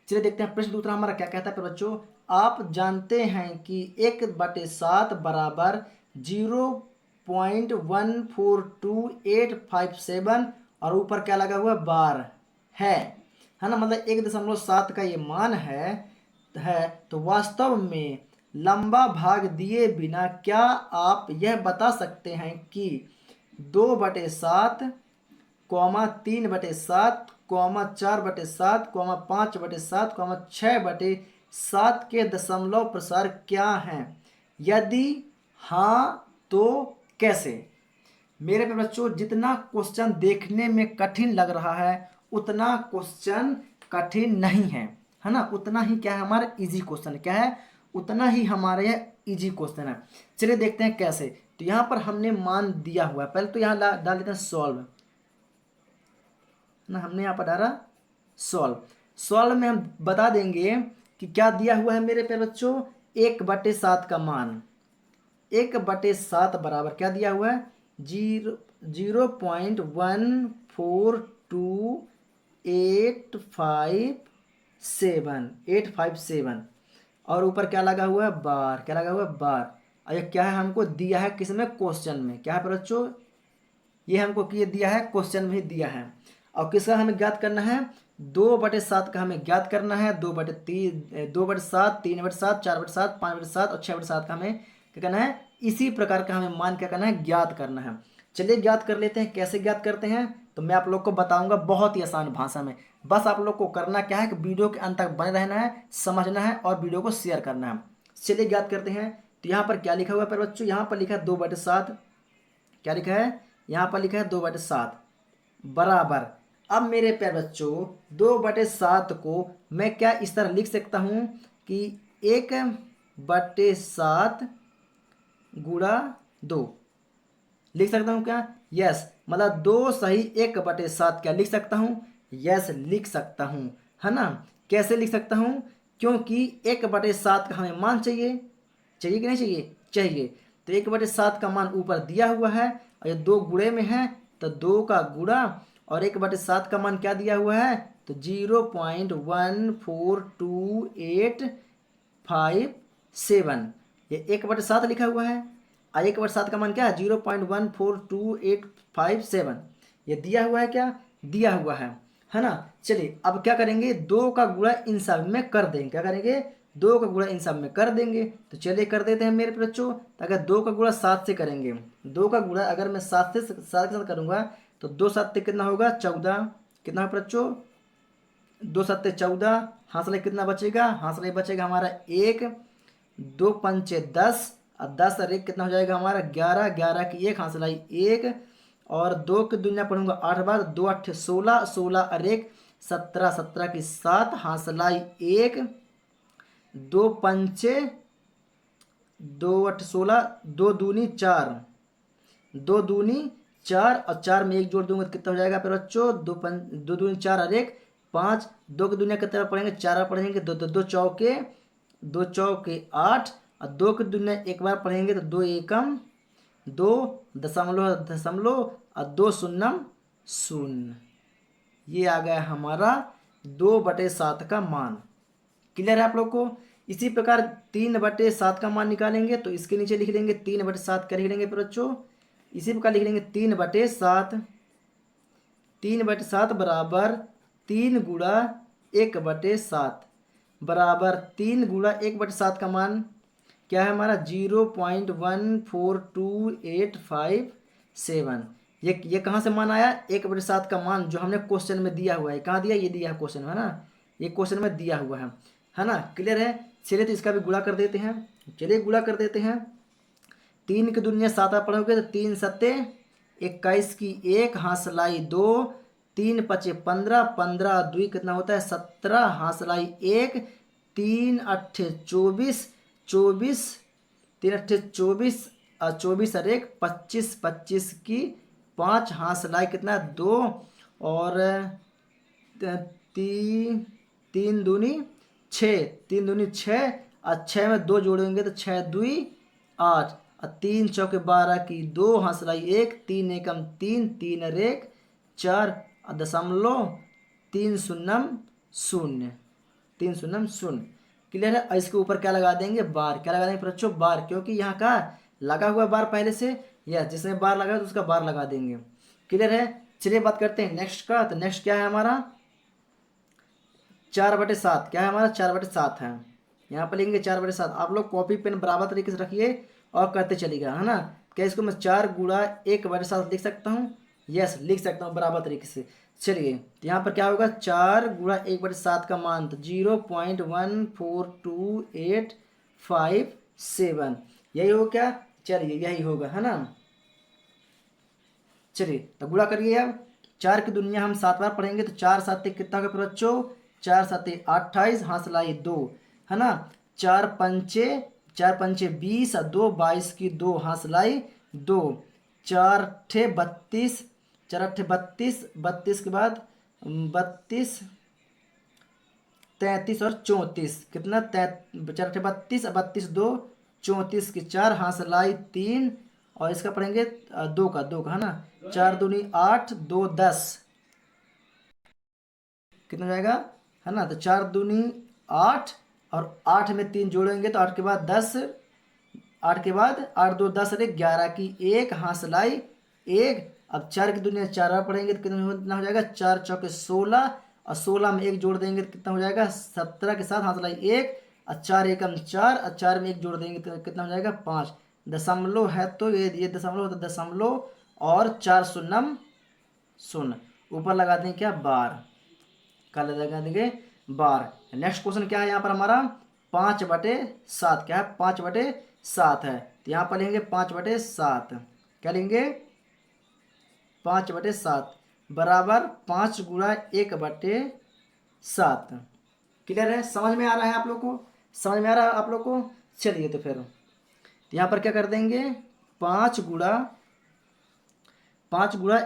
चलिए देखते हैं प्रश्न दूसरा हमारा क्या कहता है। फिर बच्चों आप जानते हैं कि 1/7 बराबर 0.142857 और ऊपर क्या लगा हुआ, बार है ना, मतलब 1.7 का ये मान है। तो वास्तव में लंबा भाग दिए बिना क्या आप यह बता सकते हैं कि 2/7, 3/7, 4/7, 5/7, 6/7 के दशमलव प्रसार क्या हैं, यदि हाँ तो कैसे। मेरे पे बच्चों जितना क्वेश्चन देखने में कठिन लग रहा है उतना क्वेश्चन कठिन नहीं है, है ना, उतना ही क्या है हमारा इजी क्वेश्चन है, क्या है, उतना ही हमारे यह इजी क्वेश्चन है। चलिए देखते हैं कैसे। तो यहाँ पर हमने मान दिया हुआ है, पहले तो यहाँ डाल देते हैं सॉल्व ना, हमने यहाँ पर डाला सॉल्व। सॉल्व में हम बता देंगे कि क्या दिया हुआ है मेरे प्यारे बच्चों, 1/7 का मान, 1/7 बराबर क्या दिया हुआ है, 0.142857857, और ऊपर क्या लगा हुआ है, बार, क्या लगा हुआ है, बार। और ये क्या है, हमको दिया है किसमें, क्वेश्चन में, क्या है प्यारे बच्चों, ये हमको ये दिया है क्वेश्चन में ही दिया है। और किसका हमें ज्ञात करना है, 2/7 का हमें ज्ञात करना है, 2/3, 2/7, 3/7, 4/7, 5/7 और 6/7 का हमें क्या करना है, इसी प्रकार का हमें मान क्या करना है, ज्ञात करना है। चलिए ज्ञात कर लेते हैं, कैसे ज्ञात करते हैं तो मैं आप लोग को बताऊंगा बहुत ही आसान भाषा में। बस आप लोग को करना क्या है कि वीडियो के अंत तक बने रहना है, समझना है और वीडियो को शेयर करना है। चलिए ज्ञात करते हैं। तो यहाँ पर क्या लिखा हुआ है पर बच्चों, यहाँ पर लिखा है 2/7, क्या लिखा है, यहाँ पर लिखा है 2/7 बराबर। अब मेरे प्यारे बच्चों 2/7 को मैं क्या इस तरह लिख सकता हूँ कि 1/7 गुणा 2 लिख सकता हूँ क्या, यस, मतलब 2 सही 1/7 क्या लिख सकता हूँ, यस लिख सकता हूँ, है ना। कैसे लिख सकता हूँ, क्योंकि 1/7 का हमें मान चाहिए, चाहिए कि नहीं चाहिए, चाहिए। तो 1/7 का मान ऊपर दिया हुआ है और ये 2 गुणे में है, तो 2 का गुणा और 1/7 का मान क्या दिया हुआ है, तो 0.1428557, ये 1/7 लिखा हुआ है। और 1/7 का मान क्या है, 0.1428557, ये दिया हुआ है, क्या दिया हुआ है ना। चलिए अब क्या करेंगे, 2 का गुणा इन सब में कर देंगे, क्या करेंगे, 2 का गुणा इन सब में कर देंगे। तो चलिए कर देते हैं मेरे बच्चों। तो अगर 2 का गुणा 7 से करेंगे, 2 का गुणा अगर मैं 7 के साथ करूंगा तो 2 7 कितना होगा, 14, कितना है बच्चों, 2 7 14, हाथ कितना बचेगा, हाथ बचेगा हमारा 1, 2 पंचे 10 और 10 और 1 कितना हो जाएगा हमारा 11, 11 की 1 हाथ 1, और 2 की दुनिया पढ़ूंगा 8 बार, 2 8 16, 16 और 1 17, 17 की 7 हाथ 1, 2 पंचे 2 8 16, 2 दूनी 4, 2 दूनी 4 और 4 में 1 जोड़ दूंगा तो कितना हो जाएगा फिर बच्चों, 2 दूनी 4 और 1 5, 2 की दुनिया कितना पढ़ेंगे, 4 पढ़ेंगे, 2 चौके, 2 चौके 8 और 2 की दुनिया एक बार पढ़ेंगे तो 2 एकम 2 दशमलव दशमलव और 2 शून्यम शून्य, ये आ गया हमारा 2/7 का मान। क्लियर है आप लोग को। इसी प्रकार 3/7 का मान निकालेंगे तो इसके नीचे लिख लेंगे 3/7 क्या लिख लेंगे फिर बच्चों, इसी प्रकार लिख लेंगे 3/7, 3/7 बराबर 3 गुणा 1/7 बराबर 3 गुणा 1/7 का मान क्या है हमारा, 0.1428557। ये कहाँ से मान आया, 1/7 का मान जो हमने क्वेश्चन में दिया हुआ है, कहाँ दिया, ये दिया है क्वेश्चन में, है ना, ये क्वेश्चन में दिया हुआ है ना। क्लियर है। चलिए तो इसका भी गुणा कर देते हैं, चलिए गुणा कर देते हैं। 3 की दुनिया 7 आप पढ़ोगे तो 3 सत्ते 21 की 1 हासलाई 2, 3 पचे 15, 15 2 कितना होता है 17 हासलाई 1, 3 अट्ठे 24, 24 3 अट्ठे 24 और 24 और 1 25, 25 की 5 हासलाई कितना 2 और 3 दूनी 6, 3 दूनी 6 और 6 में 2 जोड़ेंगे तो 6 दूई 8 और 3 चौके 12 की 2 हंसलाई 1, 3 एकम 3, 3 और 1 4 और दशमलव 3 शून्यम शून्य, 3 शून्यम शून्य। क्लियर है। और इसके ऊपर क्या लगा देंगे, बार, क्या लगा देंगे बच्चों, बार, क्योंकि यहाँ का लगा हुआ बार पहले से, या जिसमें बार लगा तो उसका बार लगा देंगे। क्लियर है। चलिए बात करते हैं नेक्स्ट का। तो नेक्स्ट क्या है हमारा 4/7, क्या है हमारा 4/7 है। यहाँ पर लिखेंगे 4/7। आप लोग कॉपी पेन बराबर तरीके से रखिए और करते चलिएगा, है ना। क्या इसको मैं 4 गुणा 1/7 लिख सकता हूँ, यस लिख सकता हूँ बराबर तरीके से। चलिए तो यहाँ पर क्या होगा 4 गुणा 1/7 का मान तो 0.1428557, यही हो क्या, चलिए यही होगा, है ना। चलिए तो गुणा करिए। अब 4 की दुनिया हम 7 बार पढ़ेंगे तो 4 7 कितना होगा बच्चों 4 7 28, हासलाई 2, है ना। 4 पंचे 20 और 2 22 की 2, हासलाई 2। 4 अट्ठे 32, 4 अट्ठे 32, 32 के बाद 32, 33 और 34, कितना 4 अट्ठे 32, 32 2 34 की 4, हासलाई 3। और इसका पढ़ेंगे 2 का है ना। 4 दूनी 8, 2 10, कितना हो जाएगा, है ना। तो 4 दूनी 8, और 8 में 3 जोड़ेंगे तो 8 के बाद 10, 8 के बाद 8 2 10 अरे 11 की 1, हासलाई 1। अब 4 की दुनिया 4 और पढ़ेंगे तो कितना हो जाएगा, 4 चौके 16, और 16 में 1 जोड़ देंगे तो कितना हो जाएगा, 17 के साथ हासलाई 1, और 4 एकम 4, और 4 में 1 जोड़ देंगे तो कितना हो जाएगा, 5। दशमलव है तो ये दशमलव, तो दशमलव और 4 शून्यम शून्य, ऊपर लगा देंगे क्या, बार, कल लगा देंगे बार। नेक्स्ट क्वेश्चन क्या है यहाँ पर हमारा, 5/7, क्या है, 5/7 है। तो यहाँ पर लेंगे 5/7, क्या लेंगे, 5/7 बराबर 5 गुणा 1/7। क्लियर है, समझ में आ रहा है आप लोग को, समझ में आ रहा है आप लोग को। चलिए तो फिर यहाँ पर क्या कर देंगे, 5 गुणा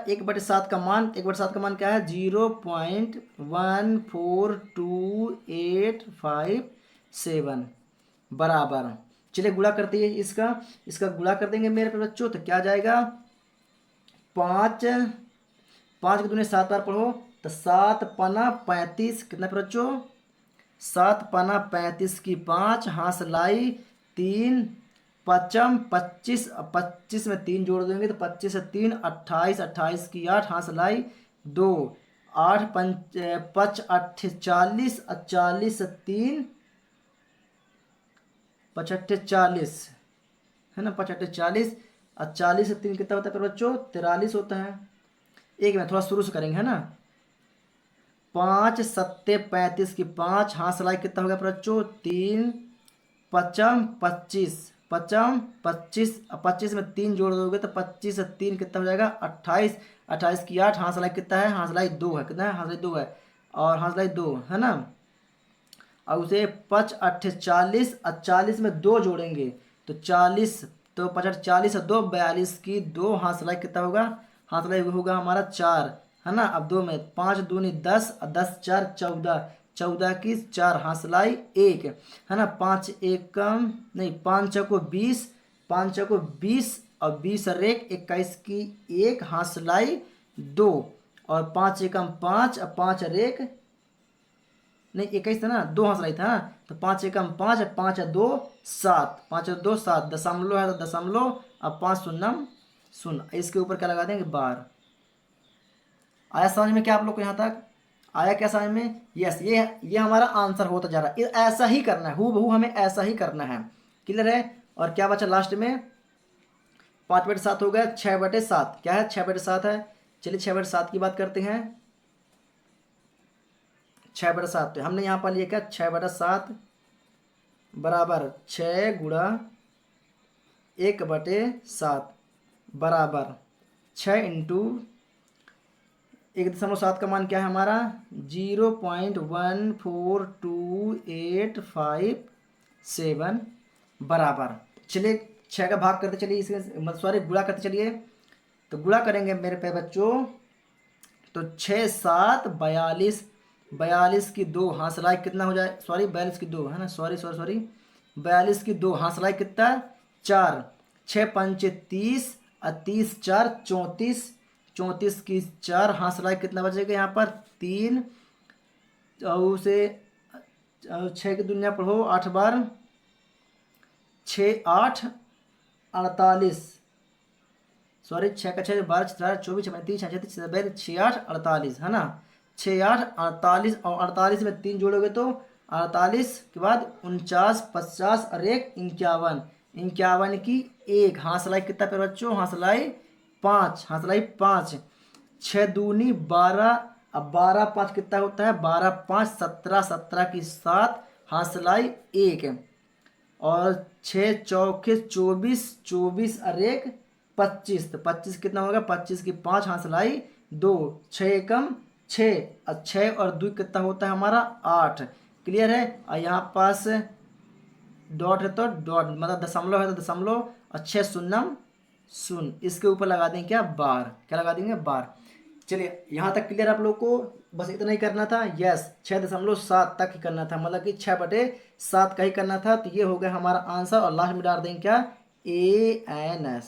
1/7 का मान, 1/7 का मान क्या है, 0.14285 बराबर, चलिए गुणा करते हैं इसका, इसका गुणा कर देंगे मेरे बच्चों। तो क्या जाएगा, 5, 5 के दूनी 7 बार पढ़ो, तो 7 पना 35, कितना पे बच्चों, 7 पना 35 की 5, हासलाई 3, पचम 25, 25 में 3 जोड़ देंगे तो 25 से 3 28, 28 की 8, हासलाई 2, 8 5 8 40, 40 से 3 5 8 40, है ना, 5 8 40, और 40 से 3 कितना होता है बच्चों, 43 होता है। एक मिनट थोड़ा शुरू से करेंगे, है ना। 5 7 35 की 5, हासलाई कितना हो गया बच्चों, 3, पचम 25, पचम 25, 25 में 3 जोड़ दोगे तो 25 से 3 कितना हो जाएगा, 28, 28 की 8, हासलाई कितना है, हासलाई 2 है, कितना है, हासलाई 2 है, और हासलाई 2 है ना। और उसे 5 8 40, और 40 में 2 जोड़ेंगे तो 40, तो 5 8 40 और 2 42 की 2, हासलाई कितना होगा, हासलाई होगा हमारा 4, है ना। अब 2 में 5 दूनी 10, और 10 4 14, 14 की 4, हासलाई 1, है ना। 5 एकम नहीं, 5 चौको 20, 5 चौको 20, और 20 और 1 21 की 1, हासलाई 2, और 5 एकम 5, और 5 और 1 नहीं 21 था ना, 2 हासलाई था ना। तो 5 एकम 5, 5 2 7, 5 2 7, दशमलव है तो दशमलव, अब 5 शून्यम शून्य, इसके ऊपर क्या लगा देंगे, बार। आया समझ में क्या आप लोग को यहाँ तक, आया क्या समझ में, यस, ये हमारा आंसर होता जा रहा है, ऐसा ही करना है, हूबहू हमें ऐसा ही करना है। क्लियर है। और क्या बचा लास्ट में, 5/7 हो गया, 6/7, क्या है, 6/7 है। चलिए 6/7 की बात करते हैं। 6/7 तो हमने यहाँ पर लिया क्या, 6/7 बराबर 6 गुणा 1/7 बराबर 6 इंटू 1.7 का मान क्या है हमारा, 0.14285 बराबर, चलिए 6 का भाग करते चलिए, इसके सॉरी गुणा करते चलिए। तो गुणा करेंगे मेरे पे बच्चों, तो 6 7 42, 42 की 2, हासलाई कितना हो जाए, सॉरी 42 की 2, है ना, सॉरी सॉरी सॉरी, 42 की 2, हासलाई कितना, 4, 6 पंचे 30, और 30 4 34, 34 की 4, हासलाई कितना बचेगा यहाँ पर, 3, और उसे 6 की दुनिया पढ़ो 8 बार, 6 8 48, सॉरी 6 का 6 12 14 24 35 36 6 8 48, है ना। 6 8 48, और 48 में 3 जोड़ोगे तो 48 के बाद 49 50 और 1 51, 51 की 1, हासलाई कितना पे बच्चों, हासलाई 5, हासलाई 5, 6 दूनी 12, अब 12 5 कितना होता है, 12 5 17, 17 की 7, हासलाई 1, और 6 चौके 24, 24 और 1 25, तो 25 कितना होगा, 25 की 5, हासलाई 2, 6 एकम छः, और छः और दो कितना होता है हमारा 8। क्लियर है। और यहाँ पास डॉट है तो डॉट मतलब दशमलव है तो दशमलव, और 6 शून्यम शून्य, इसके ऊपर लगा देंगे क्या बार, क्या लगा देंगे बार। चलिए यहाँ तक क्लियर आप लोग को, बस इतना ही करना था। यस 6.7 तक ही करना था, मतलब कि 6/7 का ही करना था। तो ये हो गया हमारा आंसर, और लास्ट में डाल देंगे क्या ANS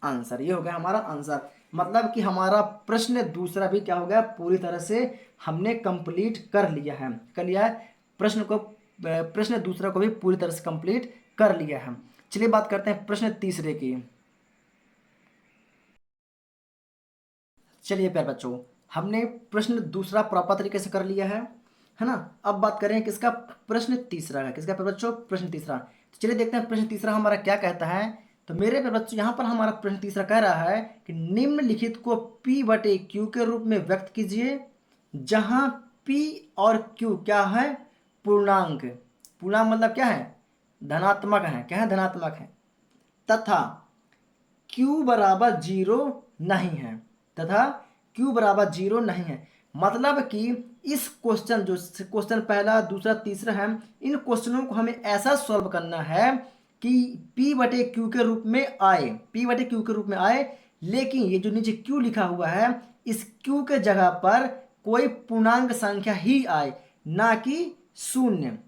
आंसर। ये हो गया हमारा आंसर, मतलब कि हमारा प्रश्न दूसरा भी क्या हो गया, पूरी तरह से हमने कंप्लीट कर लिया है, कर लिया है प्रश्न दूसरा को भी पूरी तरह से कंप्लीट कर लिया है। चलिए बात करते हैं प्रश्न तीसरे की। चलिए प्यारे बच्चों, हमने प्रश्न दूसरा प्रॉपर तरीके से कर लिया है ना। अब बात करें किसका, प्रश्न तीसरा का। किसका प्यारे बच्चों, प्रश्न तीसरा। तो चलिए देखते हैं प्रश्न तीसरा हमारा क्या कहता है। तो मेरे प्यारे बच्चों यहाँ पर हमारा प्रश्न तीसरा कह रहा है कि निम्नलिखित को P/Q के रूप में व्यक्त कीजिए, जहां P और Q क्या है, पूर्णांक। पूर्णांक मतलब क्या है, धनात्मक है, क्या है, धनात्मक है, तथा Q बराबर 0 नहीं है, तथा Q बराबर 0 नहीं है। मतलब कि इस क्वेश्चन, जो क्वेश्चन पहला दूसरा तीसरा है, इन क्वेश्चनों को हमें ऐसा सॉल्व करना है कि P/Q के रूप में आए, P/Q के रूप में आए। लेकिन ये जो नीचे Q लिखा हुआ है, इस Q के जगह पर कोई पूर्णांक संख्या ही आए, ना कि शून्य।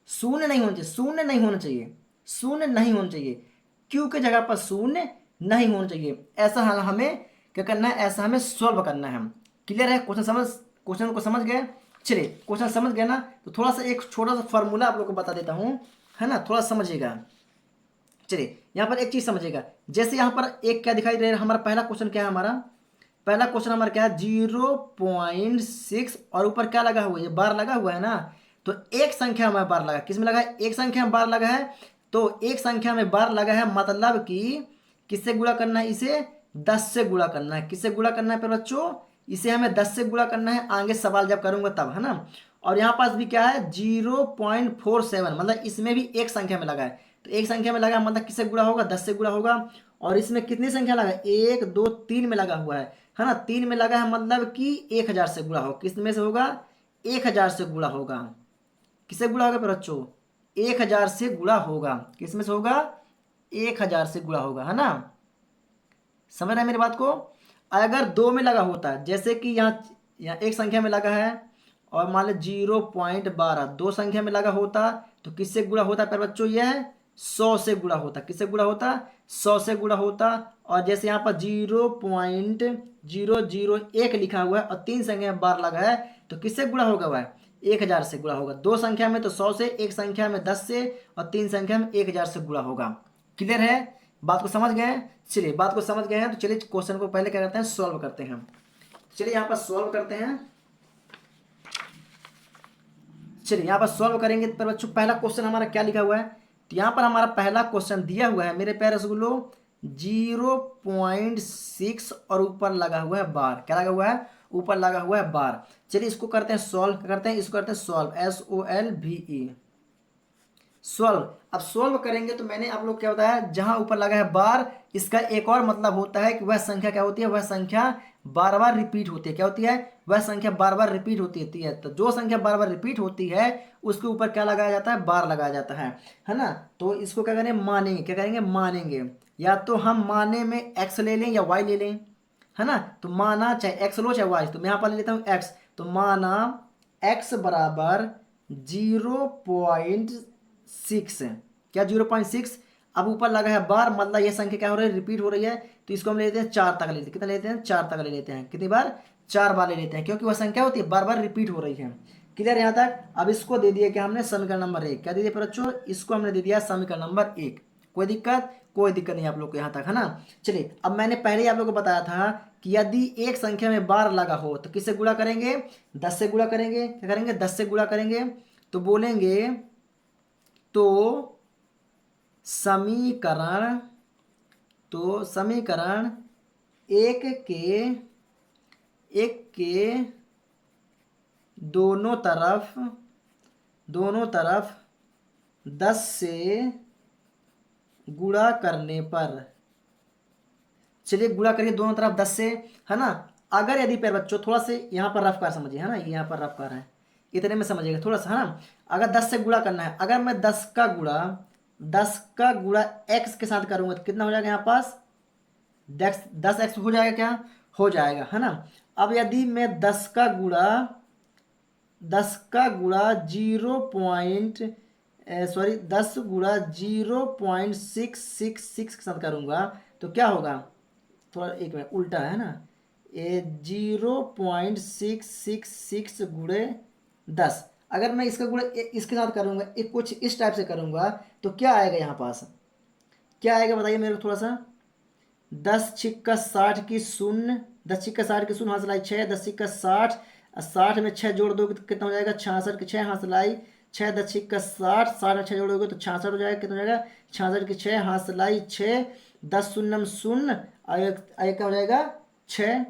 शून्य नहीं होना चाहिए, शून्य नहीं होना चाहिए, शून्य नहीं होना चाहिए। क्यू के जगह पर शून्य नहीं होना चाहिए। ऐसा हमें क्या करना है, ऐसा हमें सॉल्व करना है। क्लियर है, क्वेश्चन को समझ गए। चलिए क्वेश्चन समझ गए ना, तो थोड़ा सा एक छोटा सा फॉर्मूला आप लोग को बता देता हूँ, है ना, थोड़ा समझिएगा। चलिए यहाँ पर एक चीज समझिएगा, जैसे यहाँ पर एक क्या दिखाई दे रहा है, हमारा पहला क्वेश्चन क्या है, हमारा पहला क्वेश्चन हमारा क्या है, 0.6, और ऊपर क्या लगा हुआ है, ये बार लगा हुआ है ना। तो एक संख्या में बार लगा, किस में लगा है, एक संख्या में बार लगा है। तो एक संख्या में बार लगा है, मतलब कि किससे गुणा करना है, इसे 10 से गुणा करना है। किससे गुणा करना है पर बच्चों, इसे हमें 10 से गुणा करना है, आगे सवाल जब करूंगा तब, है ना। और यहाँ पास भी क्या है, 0.47, मतलब इसमें भी एक संख्या में लगा है। तो एक संख्या में लगा मतलब किससे गुणा होगा, 10 से गुणा होगा। और इसमें कितनी संख्या लगा है, 1 2 3 में लगा हुआ है ना। 3 में लगा है, मतलब कि 1000 से गुणा होगा। किस में से होगा, 1000 से गुणा होगा। किससे गुणा होगा बच्चों, 1000 से गुणा होगा। किस में से होगा, 1000 से गुणा होगा, है ना। समझ रहे हैं मेरी बात को। अगर दो में लगा होता है, जैसे कि यहाँ एक संख्या में लगा है, और मान लो 0.12 दो संख्या में लगा होता, तो किससे गुणा होता है बच्चों, यह 100 से गुणा होता। किससे गुणा होता, 100 से गुणा होता। और जैसे यहाँ पर 0.001 लिखा हुआ है, और तीन संख्या में बार लगा है, तो किससे गुणा होगा वह, 1000 से गुणा होगा। दो संख्या में तो 100 से, एक संख्या में 10 से, और तीन संख्या में 1000 से गुणा होगा। क्लियर है, बात को समझ गए। चलिए बात को समझ गए हैं, तो चलिए क्वेश्चन को पहले क्या करते हैं, सॉल्व करते हैं। चलिए यहाँ पर सॉल्व करते हैं। चलिए यहाँ पर सॉल्व करेंगे। पर बच्चों पहला क्वेश्चन हमारा क्या लिखा हुआ है, तो यहाँ पर हमारा पहला क्वेश्चन दिया हुआ है मेरे प्यारे रसगुल्लो, 0.6, और ऊपर लगा हुआ है बार। क्या लगा हुआ है, ऊपर लगा हुआ है बार। चलिए इसको करते हैं सॉल्व, करते हैं इसको, करते हैं सॉल्व, SOLVE, सॉल्व। अब सॉल्व करेंगे तो मैंने आप लोग क्या बताया, जहां ऊपर लगा है बार, इसका एक और मतलब होता है कि वह संख्या क्या होती है, वह संख्या बार बार रिपीट होती है। क्या होती है, वह संख्या बार बार रिपीट होती है। तो जो संख्या बार बार रिपीट होती है, उसके ऊपर क्या लगाया जाता है, बार लगाया जाता है ना। तो इसको क्या करेंगे, मानेंगे। क्या करेंगे, मानेंगे। या तो हम माने में एक्स ले लें या वाई ले लें, है ना। तो माना चाहे एक्स लो चाहे वाई, तो मैं यहाँ पर ले लेता हूँ एक्स। तो माना एक्स बराबर 0.6, क्या 0.6। अब ऊपर लगा है बार, मतलब ये संख्या क्या हो रही है, रिपीट हो रही है। तो इसको हम ले लेते हैं 4 तक ले लेते हैं। कितना लेते हैं, 4 तक ले लेते हैं। कितनी बार, 4 बार ले लेते हैं, क्योंकि वह संख्या होती है बार बार रिपीट हो रही है। क्लियर यहाँ तक। अब इसको दे दिया क्या हमने, समीकरण नंबर 1। क्या दे दिया बच्चों, इसको हमने दे दिया समीकरण नंबर 1। कोई दिक्कत, कोई दिक्कत नहीं आप लोग को यहाँ तक, है ना। चलिए अब मैंने पहले ही आप लोग को बताया था कि यदि एक संख्या में बार लगा हो, तो किससे गुणा करेंगे, 10 से गुणा करेंगे। क्या करेंगे, 10 से गुणा करेंगे। तो बोलेंगे, तो समीकरण, समीकरण एक के दोनों तरफ 10 से गुणा करने पर, चलिए गुणा करिए दोनों तरफ 10 से, है ना। अगर यदि प्यारे बच्चों थोड़ा से यहाँ पर रफ कार समझिए, है ना, ये यहाँ पर रफ कार है, इतने में समझिएगा थोड़ा सा, है ना। अगर 10 से गुणा करना है, अगर मैं 10 का गुणा x के साथ करूंगा तो कितना हो जाएगा यहाँ पास 10x हो जाएगा, क्या हो जाएगा, है ना। अब यदि मैं 10 का गुणा 10 गुणा 0.666 के साथ करूंगा तो क्या होगा, थोड़ा एक मिनट उल्टा है ना, ये 0.666 गुणे 10, अगर मैं इसका गुणा इसके साथ करूंगा, एक कुछ इस टाइप से करूंगा तो क्या आएगा यहाँ पास, क्या आएगा बताइए मेरे को थोड़ा सा। 10 × 60 की 0, 10 × 60 की 0 हाथ लाई 6, 10 × 60, 60 में 6 जोड़ दोगे तो कितना हो जाएगा 66 की 6 हाथ लाई 6, 10 × 60, 60 में 6 जोड़ोगे तो 66 हो जाएगा, कितना हो जाएगा 66 की 6 हाथ लाई 6, 10 शून्य में 0, आगे क्या हो जाएगा 6,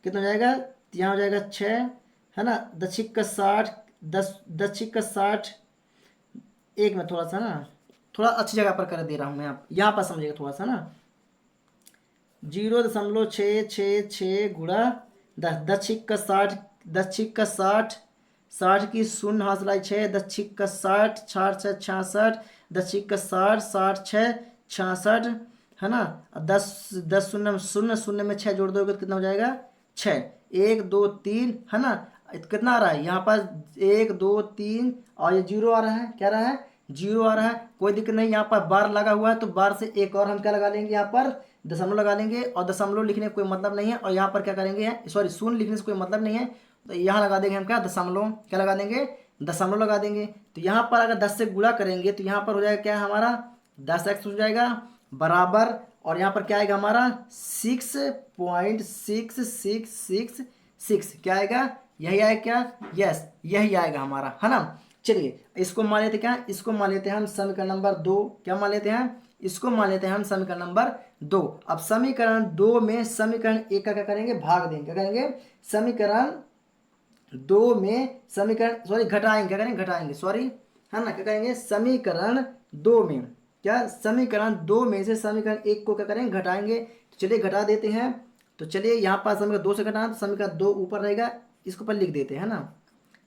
कितना हो जाएगा यहाँ हो जाएगा 6, है ना। 10 × 60, 10 × 60, एक में थोड़ा सा ना, थोड़ा अच्छी जगह पर कर दे रहा हूँ मैं, आप यहाँ पर समझिएगा थोड़ा सा ना, 0.666 गुणा 10, 10 × 60, 10 × 60, 60 की 0 हाथ लाई 6, 10 × 60, 60 6 66, 10 × 60, 60 6 66, है ना। 10 शून्य में 0, 0 में 6 जोड़ दोगे तो कितना हो जाएगा 6, 1 2 3, है ना। कितना आ रहा है यहाँ पर 1 2 3 और ये 0 आ रहा है, क्या रहा है 0 आ रहा है, कोई दिक्कत नहीं। यहाँ पर बार लगा हुआ है तो बार से एक और हम क्या लगा लेंगे, यहाँ पर दशमलव लगा लेंगे, और दशमलव लिखने का कोई मतलब नहीं है, और यहाँ पर क्या करेंगे, सॉरी शून्य लिखने से कोई मतलब नहीं है, तो यहाँ लगा देंगे हम क्या दशमलव, क्या लगा देंगे दशमलव लगा देंगे। तो यहाँ पर अगर 10 से गुणा करेंगे तो यहाँ पर हो जाएगा क्या हमारा 10x हो जाएगा बराबर, और यहाँ पर क्या आएगा हमारा 6.6666, क्या आएगा यही आएगा क्या, यस यही आएगा हमारा, है ना। चलिए इसको मान लेते क्या, इसको मान लेते हैं हम समीकरण नंबर 2, क्या मान लेते हैं, इसको मान लेते हैं हम समीकरण नंबर 2। अब समीकरण 2 में समीकरण 1 का क्या करेंगे भाग देंगे, क्या करेंगे समीकरण 2 में समीकरण सॉरी घटाएंगे, क्या करेंगे घटाएंगे सॉरी, है ना, क्या करेंगे समीकरण 2 में, क्या समीकरण 2 में से समीकरण 1 को क्या करेंगे घटाएंगे, तो चलिए घटा देते हैं। तो चलिए यहाँ पर समीकरण 2 से घटाना तो समीकरण 2 ऊपर रहेगा, इसको पर लिख देते हैं ना,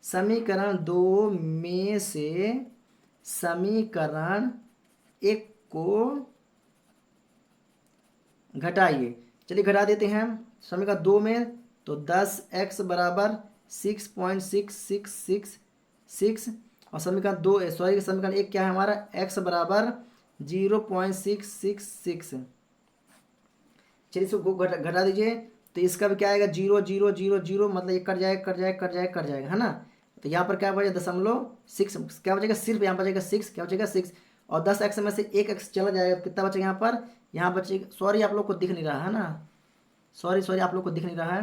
समीकरण 2 में से समीकरण 1 को घटाइए, चलिए घटा देते हैं समीकरण 2 में, तो 10x बराबर 6.6666, और समीकरण 2 सॉरी समीकरण 1 क्या है हमारा x बराबर 0.666, चलिए इसको घटा दीजिए, तो इसका भी क्या आएगा 0 0 0 0, मतलब ये कट जाएगा कट जाएगा कट जाएगा कट जाएगा, है ना। तो यहाँ पर क्या बचेगा 0.6, क्या बचेगा सिर्फ यहाँ बचेगा 6, क्या बचेगा 6, और 10x में से 1x चला जाएगा तो कितना बचेगा यहाँ बचेगा, सॉरी आप लोग को दिख नहीं रहा है ना, सॉरी आप लोग को दिख नहीं रहा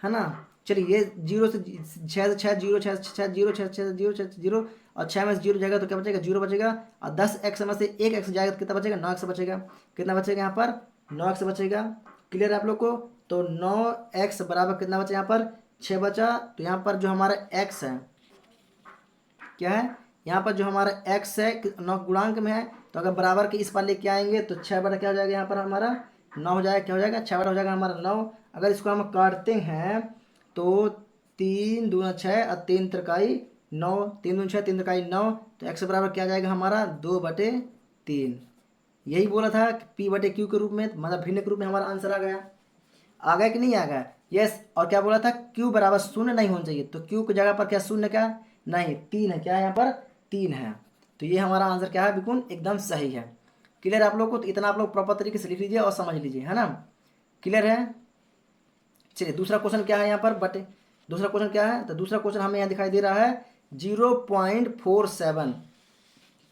है ना। चलिए ये 0 से 6 से 6 0 6 6 0 6 6 0 6 0, और 6 में से 0 जाएगा तो क्या बचेगा 0 बचेगा, और 10x में से 1x जाएगा तो कितना बचेगा 9x बचेगा, कितना बचेगा यहाँ पर 9x बचेगा। क्लियर है आप लोग को, तो 9x बराबर कितना बचा यहाँ पर 6 बचा, तो यहाँ पर जो हमारा x है क्या है, यहाँ पर जो हमारा x है 9 गुणांक में है, तो अगर बराबर के इस पर लेके आएंगे तो 6 बटा क्या हो जाएगा यहाँ पर हमारा 9 हो जाएगा, क्या हो जाएगा 6 बटा हो जाएगा हमारा 9। अगर इसको हम काटते हैं तो 3 दूना 6 और 3 त्रिकाई 9, 3 दूना 6 3 त्रिकाई 9, तो x बराबर क्या आ जाएगा हमारा 2/3, यही बोला था p/q के रूप में, मतलब भिन्न के रूप में हमारा आंसर आ गया, आ गया कि नहीं आ गया, यस। और क्या बोला था q बराबर 0 नहीं होना चाहिए, तो q की जगह पर क्या 0 क्या नहीं 3 है, क्या है यहाँ पर 3 है, तो ये हमारा आंसर क्या है बिल्कुल एकदम सही है। क्लियर आप लोग को, तो इतना आप लोग प्रॉपर तरीके से लिख लीजिए और समझ लीजिए, है ना। क्लियर है। चलिए दूसरा क्वेश्चन क्या है यहाँ पर बटे, दूसरा क्वेश्चन क्या है, तो दूसरा क्वेश्चन हमें यहाँ दिखाई दे रहा है 0.47,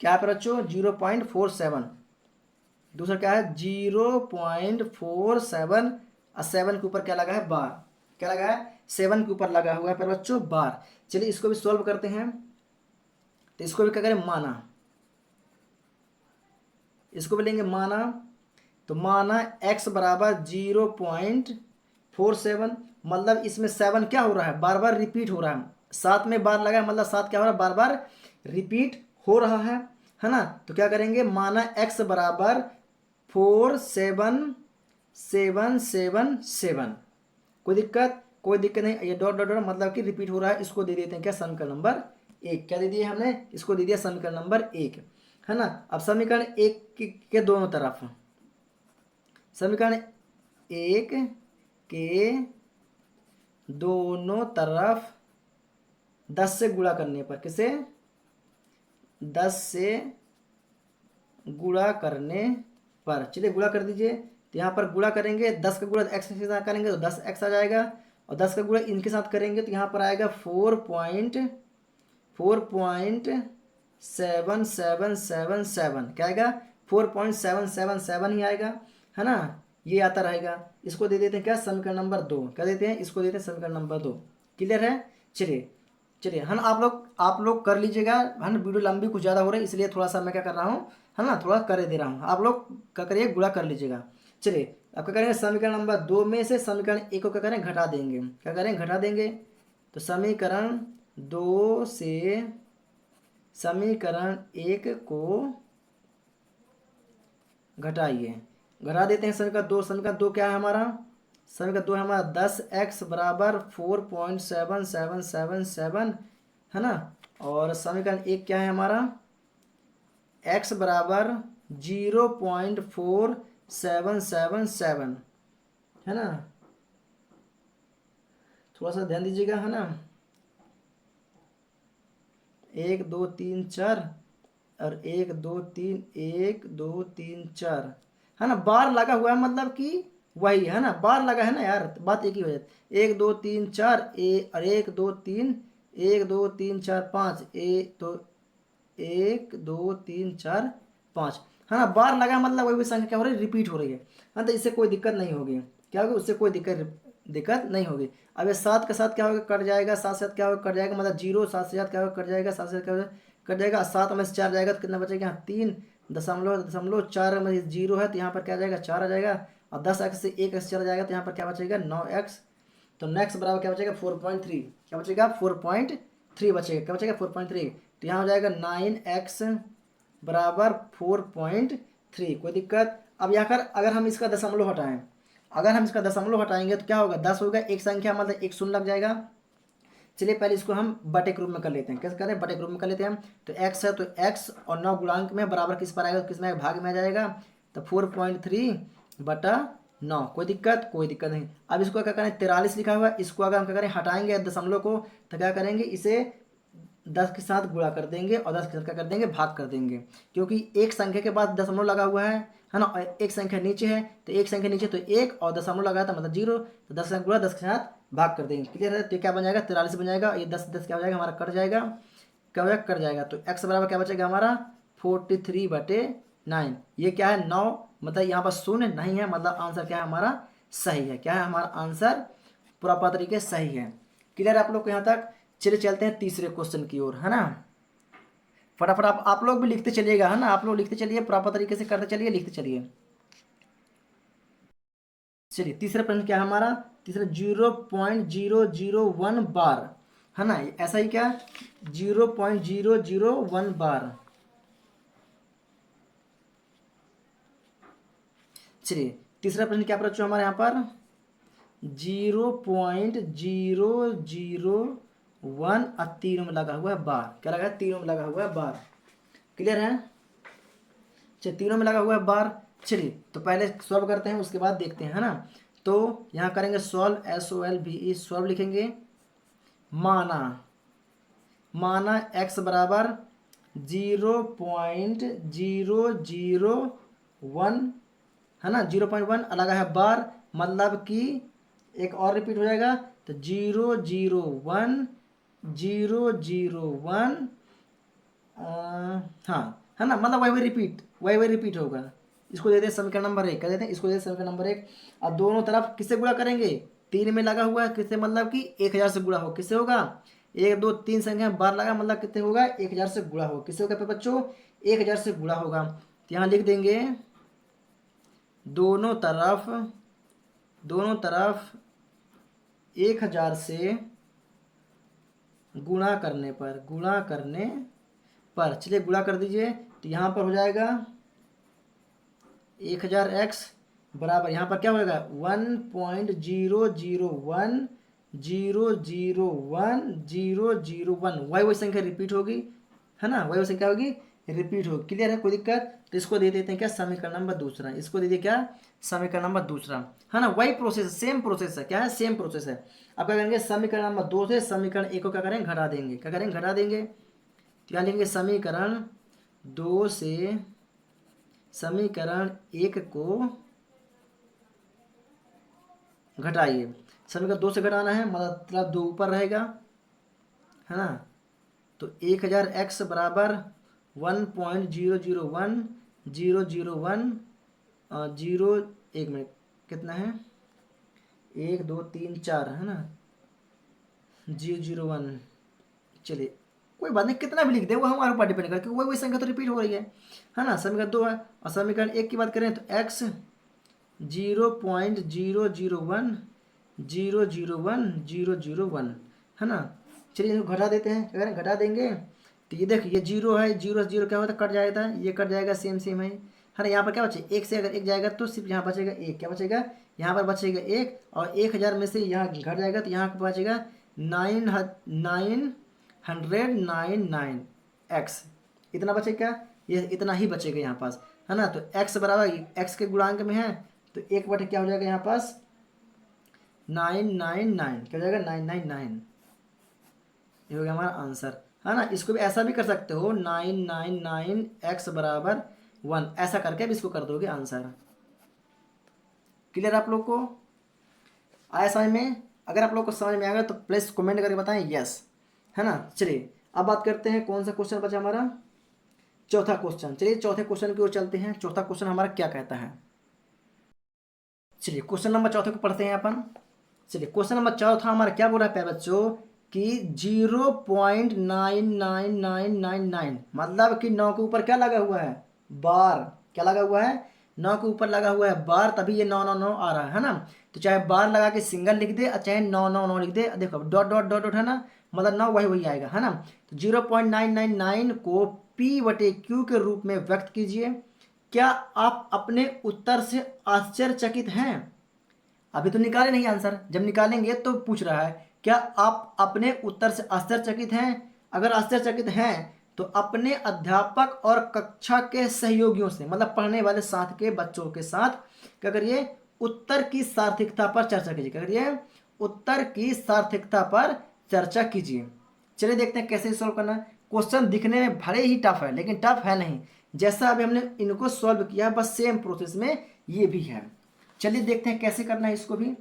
क्या है बच्चों 0.47, दूसरा क्या है 0.47, और 7 के ऊपर क्या लगा है बार, क्या लगा है 7 के ऊपर लगा हुआ है पर बच्चों बार। चलिए इसको भी सॉल्व करते हैं, तो इसको भी क्या करें माना, इसको भी लेंगे माना, तो माना x बराबर 0.47, मतलब इसमें 7 क्या हो रहा है बार बार रिपीट हो रहा है, 7 में बार लगा है मतलब 7 क्या हो रहा है बार बार रिपीट हो रहा है ना। तो क्या करेंगे माना x बराबर 47777, कोई दिक्कत, कोई दिक्कत नहीं, ये डॉट डॉट डॉट मतलब कि रिपीट हो रहा है, इसको दे देते हैं क्या, समीकरण नंबर 1। क्या दे दिया हमने, इसको दे दिया समीकरण नंबर 1, है ना। अब समीकरण 1 के दोनों तरफ, समीकरण 1 के दोनों तरफ 10 से गुणा करने पर, किसे, 10 से गुणा करने पर, चलिए गुणा कर दीजिए। तो यहाँ पर गुणा करेंगे, 10 का गुणा एक्स के साथ करेंगे तो 10x आ जाएगा, और 10 का गुणा इनके साथ करेंगे तो यहाँ पर आएगा 4.7777, क्या आएगा, 4.777 ही आएगा, है ना। ये आता रहेगा, इसको दे देते हैं क्या, समीकरण नंबर 2। क्या देते हैं, इसको देते हैं समीकरण नंबर 2। क्लियर है। चलिए चलिए, है ना, आप लोग कर लीजिएगा, है ना। वीडियो लंबी कुछ ज़्यादा हो रही है, इसलिए थोड़ा सा मैं क्या कर रहा हूँ, है ना, थोड़ा कर दे रहा हूँ। आप लोग क्या करिए, गुणा कर लीजिएगा। चलिए अब क्या करेंगे, समीकरण नंबर 2 में से समीकरण 1 को क्या करें, घटा देंगे। क्या करें, घटा देंगे। तो समीकरण 2 से समीकरण 1 को घटाइए, घटा देते हैं। समीकरण 2 क्या है हमारा, समीकरण 2 है हमारा 10x बराबर 4.7777, है ना। और समीकरण 1 क्या है हमारा, x बराबर 0.4777, है ना। थोड़ा सा ध्यान दीजिएगा, है ना। 1 2 3 4 और 1 2 3, 1 2 3 4, है ना। बार लगा हुआ है, मतलब कि वही है ना, बार लगा है ना यार, बात एक ही हो जाती। 1 2 3 4 और 1 2 3, 1 2 3 4 5, तो 1 2 3 4 5, है ना। बार लगा मतलब वही संख्या क्या हो रही है, रिपीट हो रही है। हाँ, तो इससे कोई दिक्कत नहीं होगी, क्या होगी, उससे कोई दिक्कत नहीं होगी। अब ये 7 के साथ क्या होगा, कट जाएगा, 7 से साथ क्या होगा, कट जाएगा, मतलब 0, 7 से साथ क्या होगा, कट जाएगा, 7 से क्या होगा, कट जाएगा। 7 में से 4 जाएगा तो कितना बचेगा, यहाँ 3.4 में 0 है तो यहाँ पर क्या आ जाएगा, 4 आ जाएगा। और 10x से 1x चला जाएगा तो यहाँ पर क्या बचेगा, 9x। तो नेक्स्ट बराबर क्या बचेगा, 4.3, क्या बचेगा, 4.3 बचेगा। क्या बचेगा, 4.3। तो यहाँ हो जाएगा 9x बराबर 4.3। कोई दिक्कत। अब यहाँ कर अगर हम इसका दशमलव हटाएं, अगर हम इसका दशमलव हटाएंगे तो क्या होगा, 10 होगा, एक संख्या मतलब एक शून्य लग जाएगा। चलिए पहले इसको हम बटे के रूप में कर लेते हैं। कैसे करें, बटे के रूप में कर लेते हैं हम। तो x है तो x और 9 गुणांक में बराबर किस पर आएगा, किस में आएगा, भाग में आ जाएगा। तो 4.3/9। कोई दिक्कत, कोई दिक्कत नहीं। अब इसको क्या करें, 43 लिखा हुआ है, इसको अगर हम क्या करें, हटाएंगे दशमलव को, तो क्या करेंगे, इसे 10 के साथ गुणा कर देंगे और 10 के साथ क्या कर देंगे, भाग कर देंगे। क्योंकि एक संख्या के बाद दशमलव लगा हुआ है ना, और एक संख्या नीचे है, तो एक संख्या नीचे तो 1 और दशमलव लगा था मतलब 0, तो 10 का गुणा 10 के साथ भाग कर देंगे। क्लियर है। तो क्या बन जाएगा, 43 बन जाएगा। ये 10 10 क्या हो जाएगा, हमारा कट जाएगा, क्या हो जाएगा, कट जाएगा। तो x बराबर क्या बचेगा हमारा, 43/9। ये क्या है, 9, मतलब यहाँ पर शून्य नहीं है, मतलब आंसर क्या है हमारा, सही है। क्या है हमारा आंसर, प्रॉपर तरीके सही है। क्लियर है आप लोग को यहाँ तक। चलिए चलते हैं तीसरे क्वेश्चन की ओर, है ना। फटाफट आप लोग भी लिखते चलिएगा, है ना, आप लोग लिखते चलिए, प्रॉपर तरीके से करते चलिए, लिखते चलिए। चलिए तीसरा प्रश्न क्या है हमारा, तीसरा 0.001 बार, है ना, ऐसा ही क्या, 0.001 बार। चलिए तीसरा प्रश्न क्या बच्चों हमारे यहाँ पर, 0.001 और तीनों में लगा हुआ है बार। क्या लगा है, तीनों में लगा हुआ है बार। क्लियर है। चलिए तीनों में लगा हुआ है बार। चलिए तो पहले सॉल्व करते हैं, उसके बाद देखते हैं, है ना। तो यहाँ करेंगे सॉल्व, SOLVE, सॉल्व लिखेंगे। माना, माना x बराबर 0.001, है ना, 0.1 लगा है बार, मतलब कि एक और रिपीट हो जाएगा। तो 0.001 हाँ, है ना, मतलब वही रिपीट होगा। इसको देते हैं समीकरण नंबर 1। क्या देते हैं, इसको देते हैं समीकरण नंबर 1। अब दोनों तरफ किससे गुणा करेंगे, 3 में लगा हुआ है, किससे, मतलब कि 1000 से गुणा हो, किससे होगा, 1 2 3 संख्या बार लगा, मतलब कितने होगा, 1000 से गुणा हो, किससे होगा पे बच्चों, 1000 से गुणा होगा। तो यहाँ लिख देंगे, दोनों तरफ 1000 से गुणा करने पर चलिए गुणा कर दीजिए। तो यहाँ पर हो जाएगा 1000x बराबर, यहाँ पर क्या होगा, 1.001 001 वही संख्या रिपीट होगी, है ना, वही संख्या होगी रिपीट होगी। क्लियर है, कोई दिक्कत? तो इसको दे देते हैं क्या, समीकरण नंबर दूसरा। इसको दे दिए क्या, समीकरण नंबर दूसरा, है ना। वही प्रोसेस, सेम प्रोसेस है, क्या है, सेम प्रोसेस है। अब क्या करेंगे, समीकरण नंबर 2 से समीकरण 1 को क्या करेंगे, घटा देंगे। क्या करेंगे, घटा देंगे। तो क्या लेंगे, समीकरण 2 से समीकरण 1 को घटाइए। समीकरण 2 से घटाना है, मतलब 2 ऊपर रहेगा, है ना। तो 1000 x बराबर 1.001 जीरो, एक मिनट, कितना है, 1 2 3 4, है ना, 001। चलिए कोई बात नहीं, कितना भी लिख दे वो हमारे ऊपर डिपेंड करके, वही वही संख्या तो रिपीट हो रही है ना। समीकरण 2 है, और समीकरण 1 की बात करें तो x 0.001 है ना। चलिए इसको घटा देते हैं, अगर घटा देंगे तो ये देखिए, ये 0 है, 0 से 0 क्या होता है, कट जाएगा, ये कट जाएगा, सेम सेम है ना। यहाँ पर क्या बचे, 1 से अगर 1 जाएगा तो सिर्फ यहाँ बचेगा 1, क्या बचेगा, यहाँ पर बचेगा 1, और 1000 में से यहाँ घट जाएगा तो यहाँ पर बचेगा 999 x, इतना बचेगा, ये इतना ही बचेगा यहाँ पास, है ना। तो x बराबर, x के गुणांक में है तो 1 बटे क्या हो जाएगा यहाँ पास, 999, क्या हो जाएगा, 999, ये हो गया हमारा आंसर, है ना। इसको भी ऐसा भी कर सकते हो, 999 x बराबर 1, ऐसा करके भी इसको कर दोगे आंसर। क्लियर आप लोग को आया समझ में? अगर आप लोग को समझ में आएगा तो प्लीज कमेंट करके बताएं यस, है ना। चलिए अब बात करते हैं, कौन सा क्वेश्चन बचा हमारा, चौथा क्वेश्चन। चलिए चौथे क्वेश्चन की ओर चलते हैं। चौथा क्वेश्चन हमारा क्या कहता है, चलिए क्वेश्चन नंबर चौथे को पढ़ते हैं अपन। चलिए क्वेश्चन नंबर चौथा हमारा क्या बोल रहा है प्यारे बच्चों, कि 0.99999, मतलब कि 9 के ऊपर क्या लगा हुआ है, बार, क्या लगा हुआ है, 9 के ऊपर लगा हुआ है बार, तभी ये 999 आ रहा है ना। तो चाहे बार लगा के सिंगल लिख दे, चाहे 999 लिख दे, देखो डॉट डॉट डॉट डॉट है ना, मतलब 9 वही वही आएगा, है ना। तो 0.999 को P/Q के रूप में व्यक्त कीजिए। क्या आप अपने उत्तर से आश्चर्यचकित हैं? अभी तो निकाले नहीं आंसर, जब निकालेंगे तो पूछ रहा है क्या आप अपने उत्तर से आश्चर्यचकित हैं। अगर आश्चर्यचकित हैं तो अपने अध्यापक और कक्षा के सहयोगियों से, मतलब पढ़ने वाले साथ के बच्चों के साथ क्या करिए, उत्तर की सार्थकता पर चर्चा कीजिए। क्या करिए, उत्तर की सार्थकता पर चर्चा कीजिए। चलिए देखते हैं कैसे सॉल्व करना है। क्वेश्चन दिखने में भले ही टफ है, लेकिन टफ है नहीं, जैसा अभी हमने इनको सॉल्व किया बस सेम प्रोसेस में ये भी है। चलिए देखते हैं कैसे करना है इसको भी।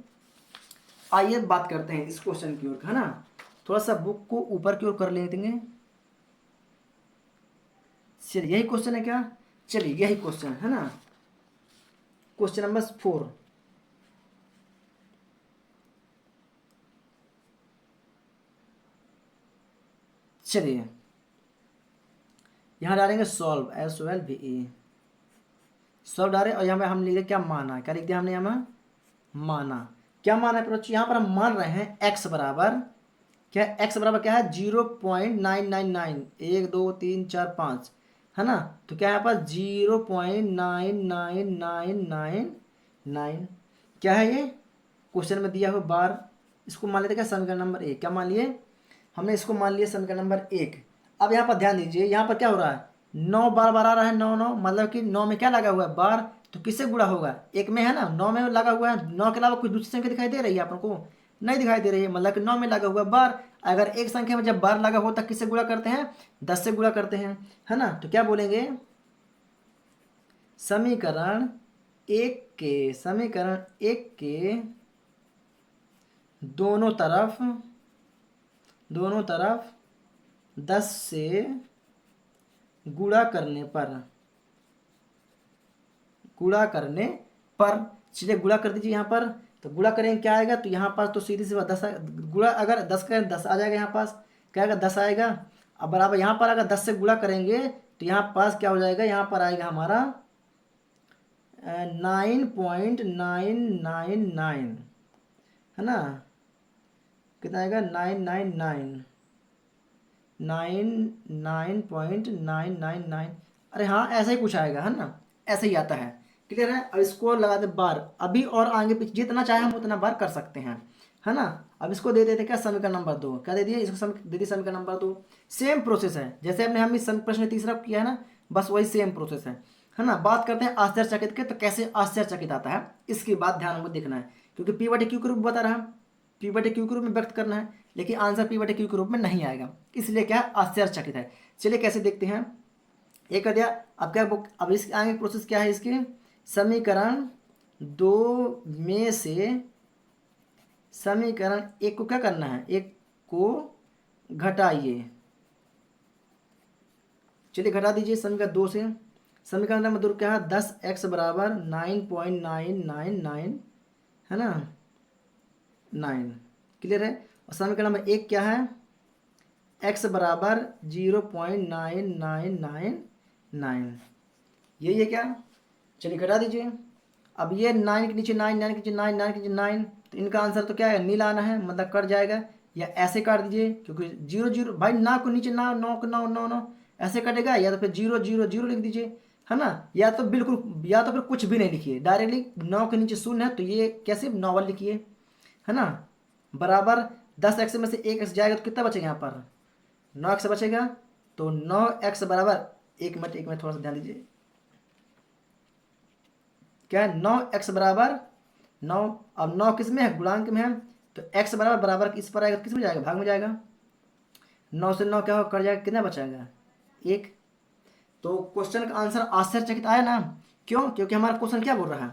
आइए बात करते हैं इस क्वेश्चन की ओर, है ना। थोड़ा सा बुक को ऊपर की ओर कर लेंगे। चलिए यही क्वेश्चन है क्या, चलिए यही क्वेश्चन है ना, क्वेश्चन नंबर 4। चलिए यहाँ डालेंगे सॉल्व, SOLVE, सॉल्व डाले, और यहाँ पे हम लिख दिया क्या, माना, क्या लिख दिया हमने यहाँ, माना। क्या माना है बच्चों, यहाँ पर हम मान रहे हैं x बराबर क्या, x बराबर क्या है, 0.999, 1 2 3 4 5, है ना। तो क्या है यहाँ पर 0.99999, क्या है ये, क्वेश्चन में दिया हुआ बार। इसको मान लेते क्या, समीकरण नंबर 1, क्या मान लिए हमने, इसको मान लिया समीकरण नंबर 1। अब यहाँ पर ध्यान दीजिए, यहाँ पर क्या हो रहा है, 9 बार बार आ रहा है, 9 9, मतलब कि 9 में क्या लगा हुआ है, बार, तो किससे गुणा होगा, एक में, है ना, 9 में लगा हुआ है, 9 के अलावा कोई दूसरी संख्या दिखाई दे रही है आपको, नहीं दिखाई दे रही है, मतलब कि 9 में लगा हुआ है बार। अगर एक संख्या में जब बार लगा होता किससे गुणा करते हैं, 10 से गुणा करते हैं, है ना। तो क्या बोलेंगे, समीकरण 1 के दोनों तरफ 10 से गुणा करने पर, चलिए गुणा कर दीजिए यहाँ पर। तो गुणा करेंगे क्या आएगा, तो यहाँ पास तो सीधी सी बात 10 गुणा, अगर 10 करें 10 आ जाएगा, यहाँ पास क्या आएगा, 10 आएगा। अब बराबर यहाँ पर अगर 10 से गुणा करेंगे तो यहाँ पास क्या हो जाएगा, यहाँ पर आएगा हमारा 9.999, है ना, कितना आएगा, 99.999, अरे हाँ ऐसा ही कुछ आएगा, है ना, ऐसे ही आता है। क्लियर है। अब इसको लगा दे बार, अभी और आगे पीछे जितना चाहे हम उतना बार कर सकते हैं, है ना। अब इसको दे देते क्या, समीकरण नंबर 2, क्या दे दिए इसको, दे दिए समीकरण नंबर 2। सेम प्रोसेस है जैसे हमने हम इस प्रश्न तीसरा किया है ना, बस वही सेम प्रोसेस है ना। बात करते हैं आश्चर्यचकित के, तो कैसे आश्चर्यचकित आता है इसकी बात ध्यान में देखना है, क्योंकि पी बटे क्यू के रूप में बता रहा है, पी बटे क्यू के रूप में व्यक्त करना है, लेकिन आंसर पी बटे क्यू के रूप में नहीं आएगा, इसलिए क्या है, आश्चर्यचकित है। चलिए कैसे देखते हैं, एक कर दिया। अब क्या, अब इसके आगे प्रोसेस क्या है, इसके समीकरण 2 में से समीकरण 1 को क्या करना है, 1 को घटाइए। चलिए घटा दीजिए समीकरण 2 से। समीकरण नंबर 2 क्या है, 10x बराबर 9.999 है ना, 9, क्लियर है। और समीकरण नंबर 1 क्या है, x बराबर 0.9999, यही है क्या। चलिए घटा दीजिए। अब ये 9 के नीचे 9, 9 के नीचे 9, 9 के नीचे 9, तो इनका आंसर तो क्या है, नील आना है, मतलब कट जाएगा। या ऐसे काट दीजिए, क्योंकि 0 0 भाई, ना को नीचे ना, 9 को 9 9 9 ऐसे कटेगा, या तो फिर 0 0 0 लिख दीजिए, है ना। या तो बिल्कुल, या तो फिर कुछ भी नहीं लिखिए, डायरेक्टली 9 के नीचे 0 है तो ये कैसे 9 वाला लिखिए, है ना। बराबर 10x में से 1x जाएगा तो कितना बचेगा यहाँ पर, 9x बचेगा। तो 9x बराबर, एक मिनट थोड़ा सा ध्यान दीजिए, क्या है, 9x बराबर 9। अब 9 किस में है, गुणांक में है, तो x बराबर बराबर इस पर आएगा, किस में जाएगा, भाग में जाएगा। 9 से 9 क्या होगा, कट जाएगा, कितना बचाएगा, 1। तो क्वेश्चन का आंसर आश्चर्यचकित आया ना, क्यों, क्योंकि हमारा क्वेश्चन क्या बोल रहा है,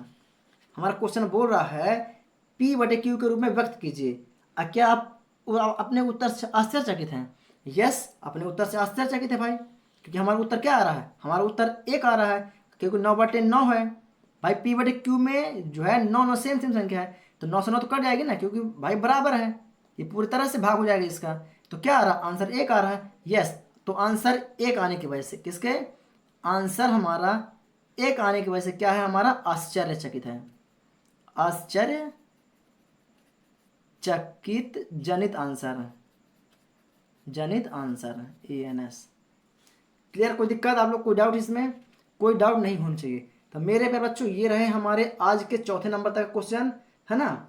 हमारा क्वेश्चन बोल रहा है P बटे Q के रूप में व्यक्त कीजिए। क्या आप अपने उत्तर से आश्चर्यचकित हैं, यस, अपने उत्तर से आश्चर्यचकित है भाई, क्योंकि हमारा उत्तर क्या आ रहा है, हमारा उत्तर 1 आ रहा है, क्योंकि 9/9 है भाई। P बटे Q में जो है 9 9 सेम सेम संख्या है, तो 9 से 9 तो कट जाएगी ना, क्योंकि भाई बराबर है, ये पूरी तरह से भाग हो जाएगा इसका। तो क्या आ रहा है, आंसर 1 आ रहा है, यस। तो आंसर 1 आने की वजह से, किसके, आंसर हमारा 1 आने की वजह से क्या है, हमारा आश्चर्यचकित है, आश्चर्यचकित जनित आंसर, जनित आंसर ANS। क्लियर, कोई दिक्कत आप लोग, कोई डाउट इसमें, कोई डाउट नहीं होना चाहिए। तो मेरे प्यारे बच्चों ये रहे हमारे आज के चौथे नंबर तक क्वेश्चन, है ना,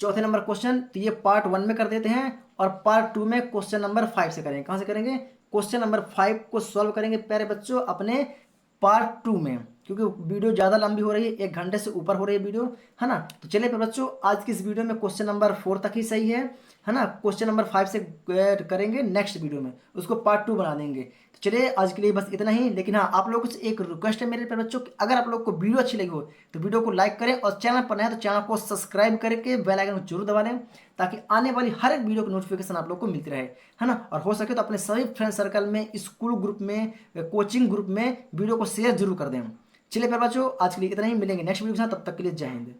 चौथे नंबर क्वेश्चन। तो ये पार्ट 1 में कर देते हैं, और पार्ट 2 में क्वेश्चन नंबर 5 से करेंगे। कहाँ से करेंगे, क्वेश्चन नंबर 5 को सॉल्व करेंगे प्यारे बच्चों अपने पार्ट 2 में, क्योंकि वीडियो ज़्यादा लंबी हो रही है, 1 घंटे से ऊपर हो रही है वीडियो, है ना। तो चलिए प्यारे बच्चों, आज की इस वीडियो में क्वेश्चन नंबर 4 तक ही सही है ना। क्वेश्चन नंबर 5 से करेंगे नेक्स्ट वीडियो में, उसको पार्ट 2 बना देंगे। तो चलिए आज के लिए बस इतना ही, लेकिन हाँ आप लोगों से एक रिक्वेस्ट है मेरे प्यारे बच्चों, अगर आप लोग को वीडियो अच्छी लगी हो तो वीडियो को लाइक करें, और चैनल पर नया तो चैनल को सब्सक्राइब करके बेल आइकन को जरूर दबा दें, ताकि आने वाली हर एक वीडियो की नोटिफिकेशन आप लोग को मिलती रहे, है ना। और हो सके तो अपने सभी फ्रेंड सर्कल में, स्कूल ग्रुप में, कोचिंग ग्रुप में वीडियो को शेयर जरूर कर दें। चलिए प्यारे बच्चों, आज के लिए इतना ही, मिलेंगे नेक्स्ट वीडियो के साथ, तब तक के लिए जय हिंद।